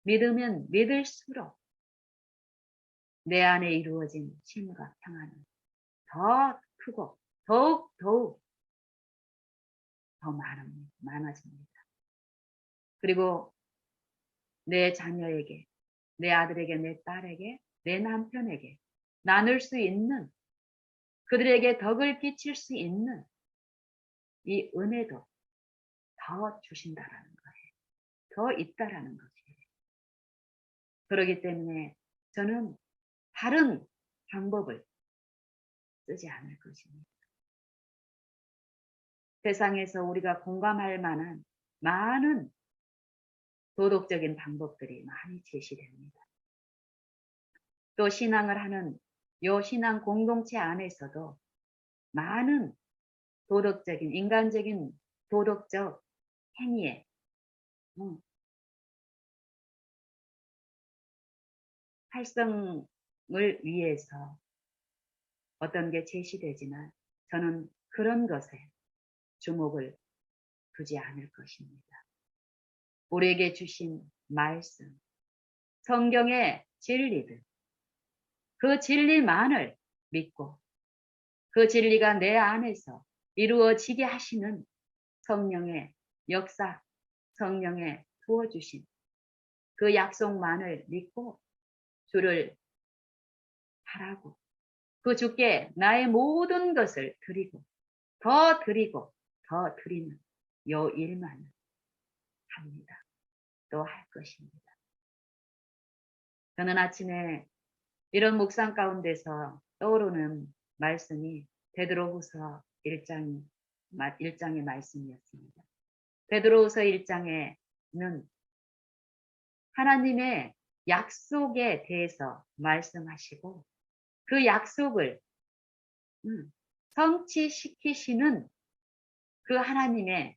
믿으면 믿을수록 내 안에 이루어진 힘과 평안은 더 크고 더욱 더 많아집니다. 그리고 내 자녀에게, 내 아들에게, 내 딸에게, 내 남편에게 나눌 수 있는, 그들에게 덕을 끼칠 수 있는 이 은혜도 더 주신다라는 거예요. 더 있다라는 것이에요. 그렇기 때문에 저는 다른 방법을 쓰지 않을 것입니다. 세상에서 우리가 공감할 만한 많은 도덕적인 방법들이 많이 제시됩니다. 또 신앙을 하는 요 신앙 공동체 안에서도 많은 도덕적인, 인간적인 도덕적 행위에 활성을 위해서 어떤 게 제시되지만 저는 그런 것에 주목을 두지 않을 것입니다. 우리에게 주신 말씀, 성경의 진리들, 그 진리만을 믿고 그 진리가 내 안에서 이루어지게 하시는 성령의 역사, 성령의 부어주신 그 약속만을 믿고 주를 바라고 그 주께 나의 모든 것을 드리고 더 드리는 요 일만 합니다. 또 할 것입니다. 저는 아침에 이런 묵상 가운데서 떠오르는 말씀이 베드로후서 1장의 말씀이었습니다. 베드로후서 1장에는 하나님의 약속에 대해서 말씀하시고 그 약속을 성취시키시는 그 하나님의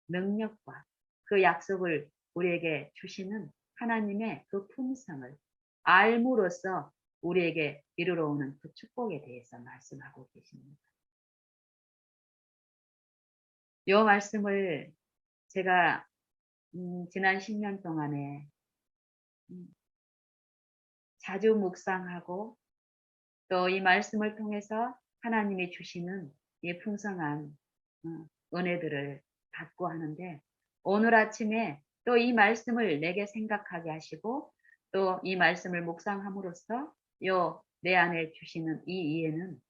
능력과 그 약속을 우리에게 주시는 하나님의 그 품성을 알므로써 우리에게 이르러 오는 그 축복에 대해서 말씀하고 계십니다. 이 말씀을 제가 지난 10년 동안에 자주 묵상하고 또 이 말씀을 통해서 하나님이 주시는 이 풍성한 은혜들을 받고 하는데 오늘 아침에 또 이 말씀을 내게 생각하게 하시고 또 이 말씀을 묵상함으로써 내 안에 주시는 이 이해는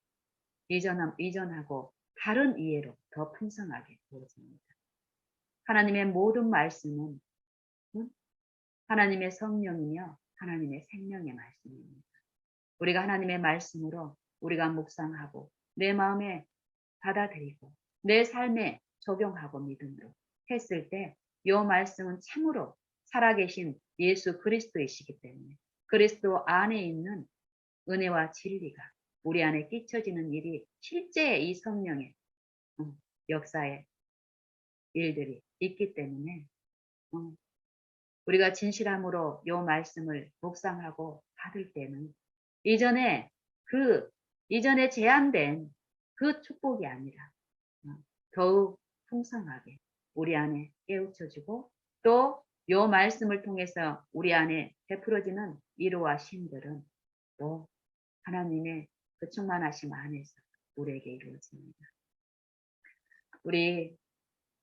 이전하고 다른 이해로 더 풍성하게 보여집니다. 하나님의 모든 말씀은 하나님의 성령이며 하나님의 생명의 말씀입니다. 우리가 하나님의 말씀으로 우리가 묵상하고 내 마음에 받아들이고 내 삶에 적용하고 믿음으로 했을 때 이 말씀은 참으로 살아계신 예수 그리스도이시기 때문에 그리스도 안에 있는 은혜와 진리가 우리 안에 끼쳐지는 일이 실제 이 성령의 역사의 일들이 있기 때문에 우리가 진실함으로 이 말씀을 묵상하고 받을 때는 이전에 제한된 그 축복이 아니라 더욱 풍성하게 우리 안에 깨우쳐지고 또 이 말씀을 통해서 우리 안에 베풀어지는 위로와 힘들은 또 하나님의 그 충만하심 안에서 우리에게 이루어집니다. 우리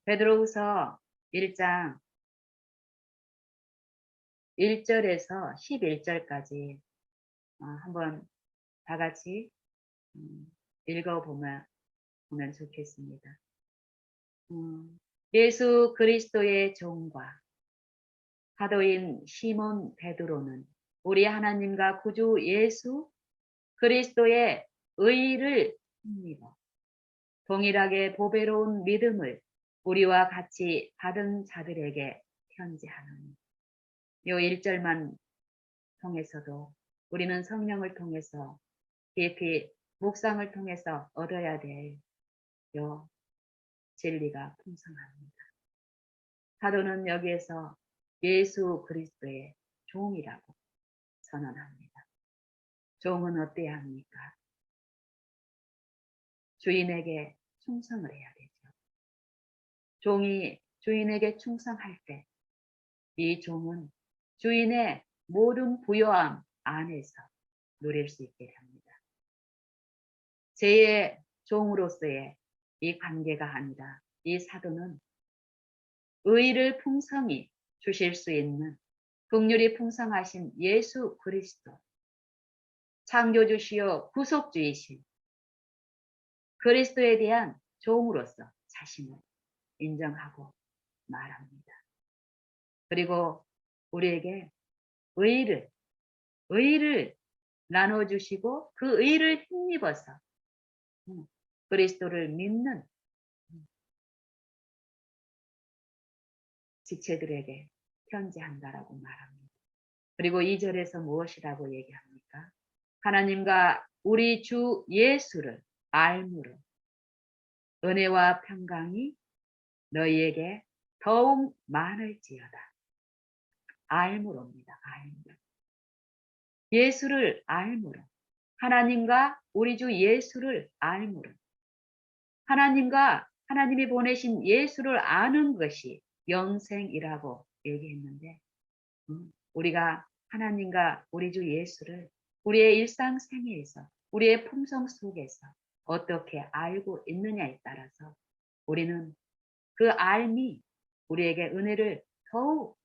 베드로후서 1장 1절에서 11절까지 한번 다 같이 읽어보면 좋겠습니다. 예수 그리스도의 종과 사도인 시몬 베드로는 우리 하나님과 구주 예수 그리스도의 의를 힘입어 동일하게 보배로운 믿음을 우리와 같이 받은 자들에게 편지하노니. 요 1절만 통해서도 우리는 성령을 통해서 깊이 묵상을 통해서 얻어야 될 요 진리가 풍성합니다. 사도는 여기에서 예수 그리스도의 종이라고 선언합니다. 종은 어때야 합니까? 주인에게 충성을 해야 되죠. 종이 주인에게 충성할 때 이 종은 주인의 모든 부요함 안에서 누릴 수 있게 됩니다. 제 종으로서의 이 관계가 아니라 이 사도는 의를 풍성히 주실 수 있는 긍휼이 풍성하신 예수 그리스도, 창조주시요 구속주이신 그리스도에 대한 종으로서 자신을 인정하고 말합니다. 그리고 우리에게 의를 나눠주시고 그 의를 힘입어서 그리스도를 믿는 지체들에게 편지한다라고 말합니다. 그리고 2절에서 무엇이라고 얘기합니까? 하나님과 우리 주 예수를 알므로 은혜와 평강이 너희에게 더욱 많을지어다. 알므로입니다. 알므로. 예수를 알므로. 하나님과 우리 주 예수를 알므로. 하나님과 하나님이 보내신 예수를 아는 것이 영생이라고 얘기했는데 우리가 하나님과 우리 주 예수를 우리의 일상생활에서 우리의 품성 속에서 어떻게 알고 있느냐에 따라서 우리는 그 알미 우리에게 은혜를 더욱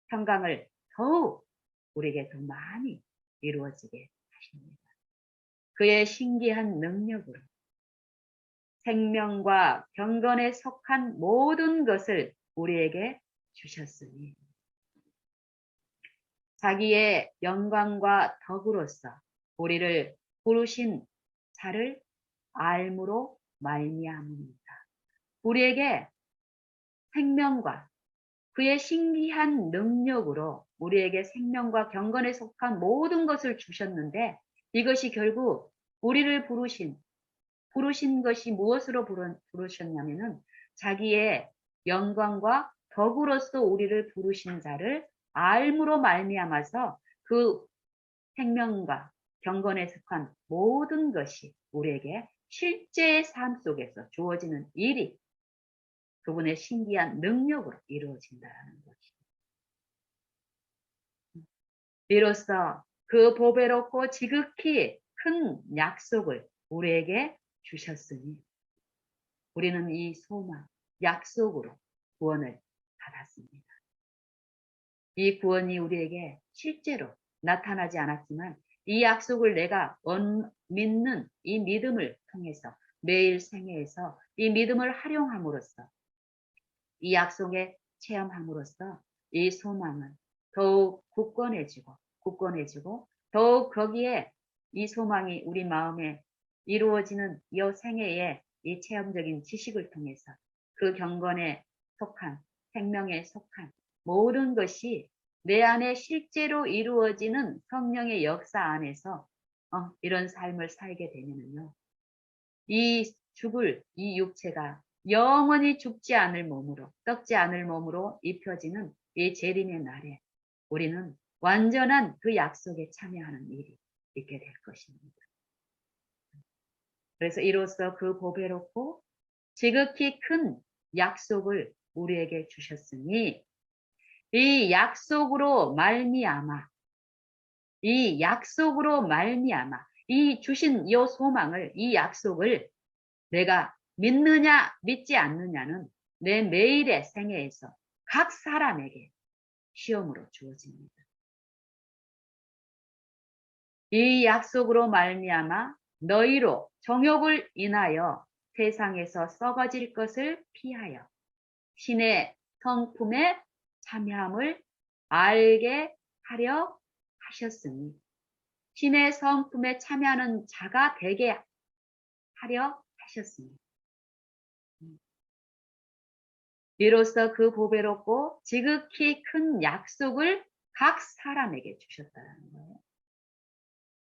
평강을 더욱 우리에게 더 많이 이루어지게 하십니다. 그의 신기한 능력으로 생명과 경건에 속한 모든 것을 우리에게 주셨으니 자기의 영광과 덕으로서 우리를 부르신 자를 알므로 말미암습니다. 우리에게 생명과 그의 신기한 능력으로 우리에게 생명과 경건에 속한 모든 것을 주셨는데 이것이 결국 우리를 부르신 것이 무엇으로 부르셨냐면은 자기의 영광과 덕으로서 우리를 부르신 자를 알므로 말미암아서 그 생명과 경건에 속한 모든 것이 우리에게 실제의 삶 속에서 주어지는 일이 그분의 신기한 능력으로 이루어진다는 것입니다. 비로소 그 보배롭고 지극히 큰 약속을 우리에게 주셨으니 우리는 이 소망, 약속으로 구원을 받았습니다. 이 구원이 우리에게 실제로 나타나지 않았지만 이 약속을 내가 믿는 이 믿음을 통해서 매일 생애에서 이 믿음을 활용함으로써 이 약속에 체험함으로써 이 소망은 더욱 굳건해지고 더욱 거기에 이 소망이 우리 마음에 이루어지는 이 생애의 이 체험적인 지식을 통해서 그 경건에 속한 생명에 속한 모든 것이 내 안에 실제로 이루어지는 성령의 역사 안에서 이런 삶을 살게 되면요. 이 육체가 영원히 죽지 않을 몸으로 썩지 않을 몸으로 입혀지는 이 재림의 날에 우리는 완전한 그 약속에 참여하는 일이 있게 될 것입니다. 그래서 이로써 그 보배롭고 지극히 큰 약속을 우리에게 주셨으니 이 약속으로 말미암아 이 주신 이 소망을 이 약속을 내가 믿느냐 믿지 않느냐는 내 매일의 생애에서 각 사람에게 시험으로 주어집니다. 이 약속으로 말미암아 너희로 정욕을 인하여 세상에서 썩어질 것을 피하여 신의 성품에 참여함을 알게 하려 하셨으니 신의 성품에 참여하는 자가 되게 하려 하셨으니 이로써 그 보배롭고 지극히 큰 약속을 각 사람에게 주셨다는 거예요.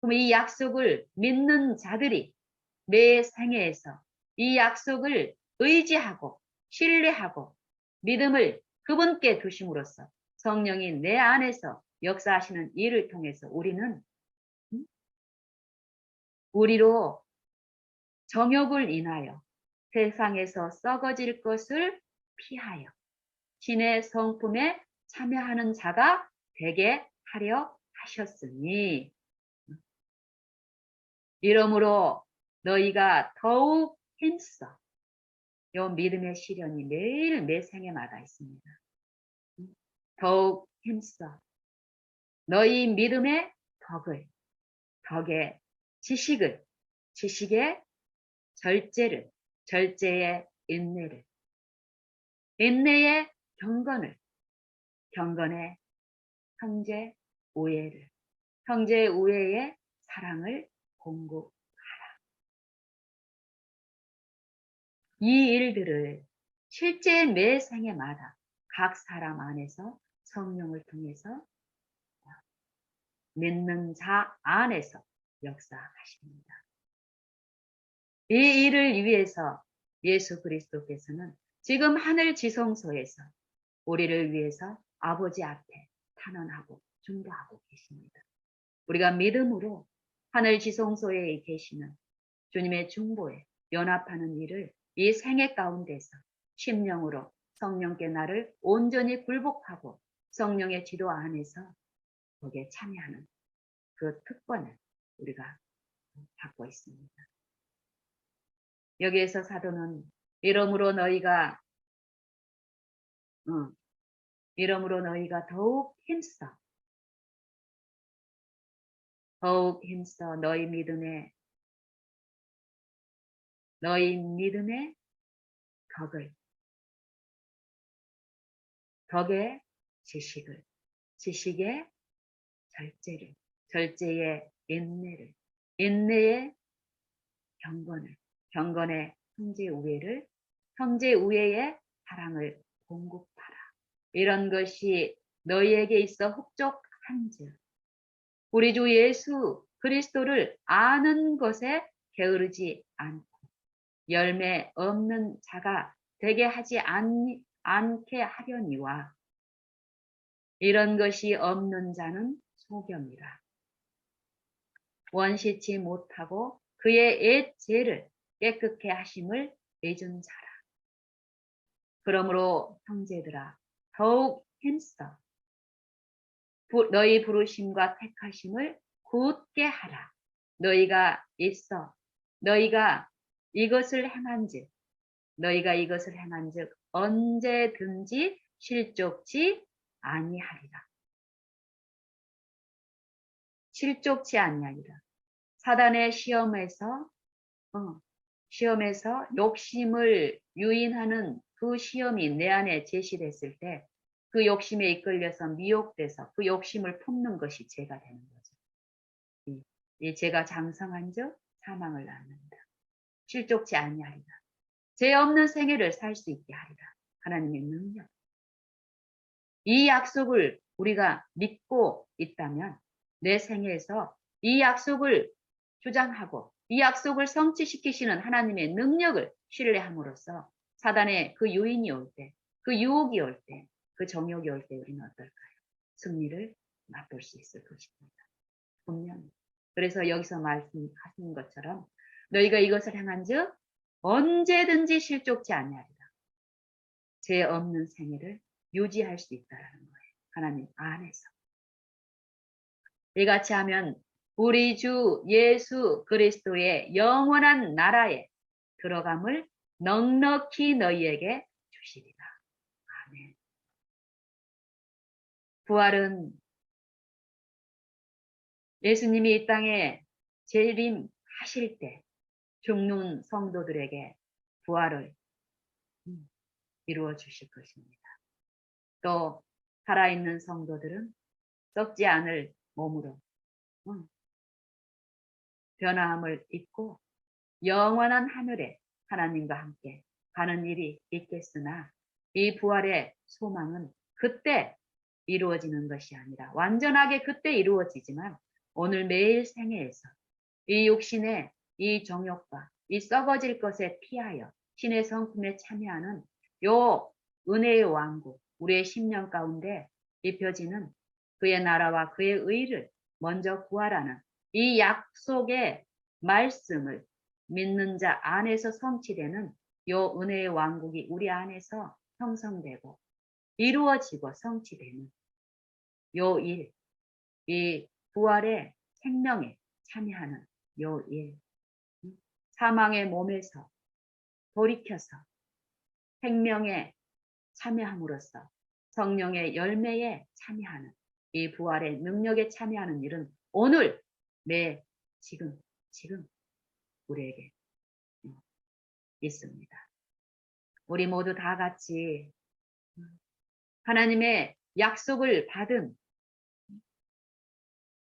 그럼 이 약속을 믿는 자들이 매 생애에서 이 약속을 의지하고 신뢰하고 믿음을 그분께 두심으로써 성령이 내 안에서 역사하시는 일을 통해서 우리로 정욕을 인하여 세상에서 썩어질 것을 피하여 신의 성품에 참여하는 자가 되게 하려 하셨으니 이러므로 너희가 더욱 힘써. 요 믿음의 시련이 매일 매 생애마다 있습니다. 더욱 힘써. 너희 믿음의 덕의 지식을, 지식의 절제를, 절제의 인내를, 인내의 경건을, 경건의 형제 우애를, 형제 우애의 사랑을 공급하라. 이 일들을 실제 매 생애마다 각 사람 안에서 성령을 통해서 믿는 자 안에서 역사하십니다. 이 일을 위해서 예수 그리스도께서는 지금 하늘 지성소에서 우리를 위해서 아버지 앞에 탄원하고 중보하고 계십니다. 우리가 믿음으로 하늘 지성소에 계시는 주님의 중보에 연합하는 일을 이 생애 가운데서 심령으로 성령께 나를 온전히 굴복하고 성령의 지도 안에서 거기에 참여하는 그 특권을 우리가 받고 있습니다. 여기에서 사도는 이러므로 너희가 더욱 힘써 너희 믿음의 덕의 지식을, 지식의 절제를, 절제의 인내를, 인내의 경건을, 경건의 형제 우애를, 형제 우애의 사랑을 공급하라. 이런 것이 너희에게 있어 흡족한즉 우리 주 예수 그리스도를 아는 것에 게으르지 않고 열매 없는 자가 되게 하지 않게 하려니와 이런 것이 없는 자는 소경이라. 원시치 못하고 그의 옛 죄를 깨끗게 하심을 잊은 자라. 그러므로 형제들아 더욱 힘써 너희 부르심과 택하심을 굳게 하라. 너희가 이것을 행한즉 언제든지 실족치 아니하리라. 사단의 시험에서 욕심을 유인하는 그 시험이 내 안에 제시됐을 때 그 욕심에 이끌려서 미혹돼서 그 욕심을 품는 것이 죄가 되는 거죠. 이 죄가 장성한즉 사망을 낳는다. 실족치 아니하리라. 죄 없는 생애를 살 수 있게 하리라. 하나님의 능력. 이 약속을 우리가 믿고 있다면 내 생애에서 이 약속을 주장하고 이 약속을 성취시키시는 하나님의 능력을 신뢰함으로써 사단의 그 유인이 올 때, 그 유혹이 올 때, 그 정욕이 올 때 우리는 어떨까요? 승리를 맛볼 수 있을 것입니다. 분명히. 그래서 여기서 말씀하신 것처럼 너희가 이것을 행한즉 언제든지 실족치 아니하리라. 죄 없는 생애를 유지할 수 있다라는 거예요. 하나님 안에서. 이같이 하면 우리 주 예수 그리스도의 영원한 나라에 들어감을 넉넉히 너희에게 주시리라. 아멘. 부활은 예수님이 이 땅에 재림하실 때 죽는 성도들에게 부활을 이루어 주실 것입니다. 또 살아있는 성도들은 썩지 않을 몸으로 변화함을 입고 영원한 하늘에 하나님과 함께 가는 일이 있겠으나 이 부활의 소망은 그때 이루어지는 것이 아니라 완전하게 그때 이루어지지만 오늘 매일 생애에서 이 육신의 이 정욕과 이 썩어질 것에 피하여 신의 성품에 참여하는 요 은혜의 왕국, 우리의 심령 가운데 입혀지는 그의 나라와 그의 의를 먼저 구하라는 이 약속의 말씀을 믿는 자 안에서 성취되는 요 은혜의 왕국이 우리 안에서 형성되고 이루어지고 성취되는 요 일, 이 부활의 생명에 참여하는 요 일, 사망의 몸에서 돌이켜서 생명에 참여함으로써 성령의 열매에 참여하는 이 부활의 능력에 참여하는 일은 오늘 지금 우리에게 있습니다. 우리 모두 다 같이 하나님의 약속을 받은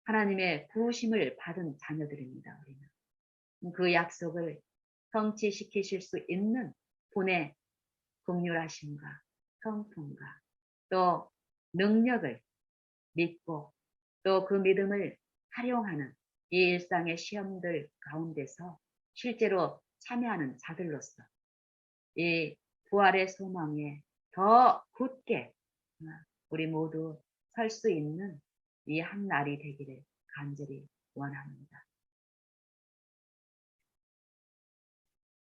하나님의 부으심을 받은 자녀들입니다. 우리는 그 약속을 성취시키실 수 있는 분의 긍휼하심과 성품과 또 능력을 믿고 또 그 믿음을 활용하는 이 일상의 시험들 가운데서 실제로 참여하는 자들로서 이 부활의 소망에 더 굳게 우리 모두 설 수 있는 이 한 날이 되기를 간절히 원합니다.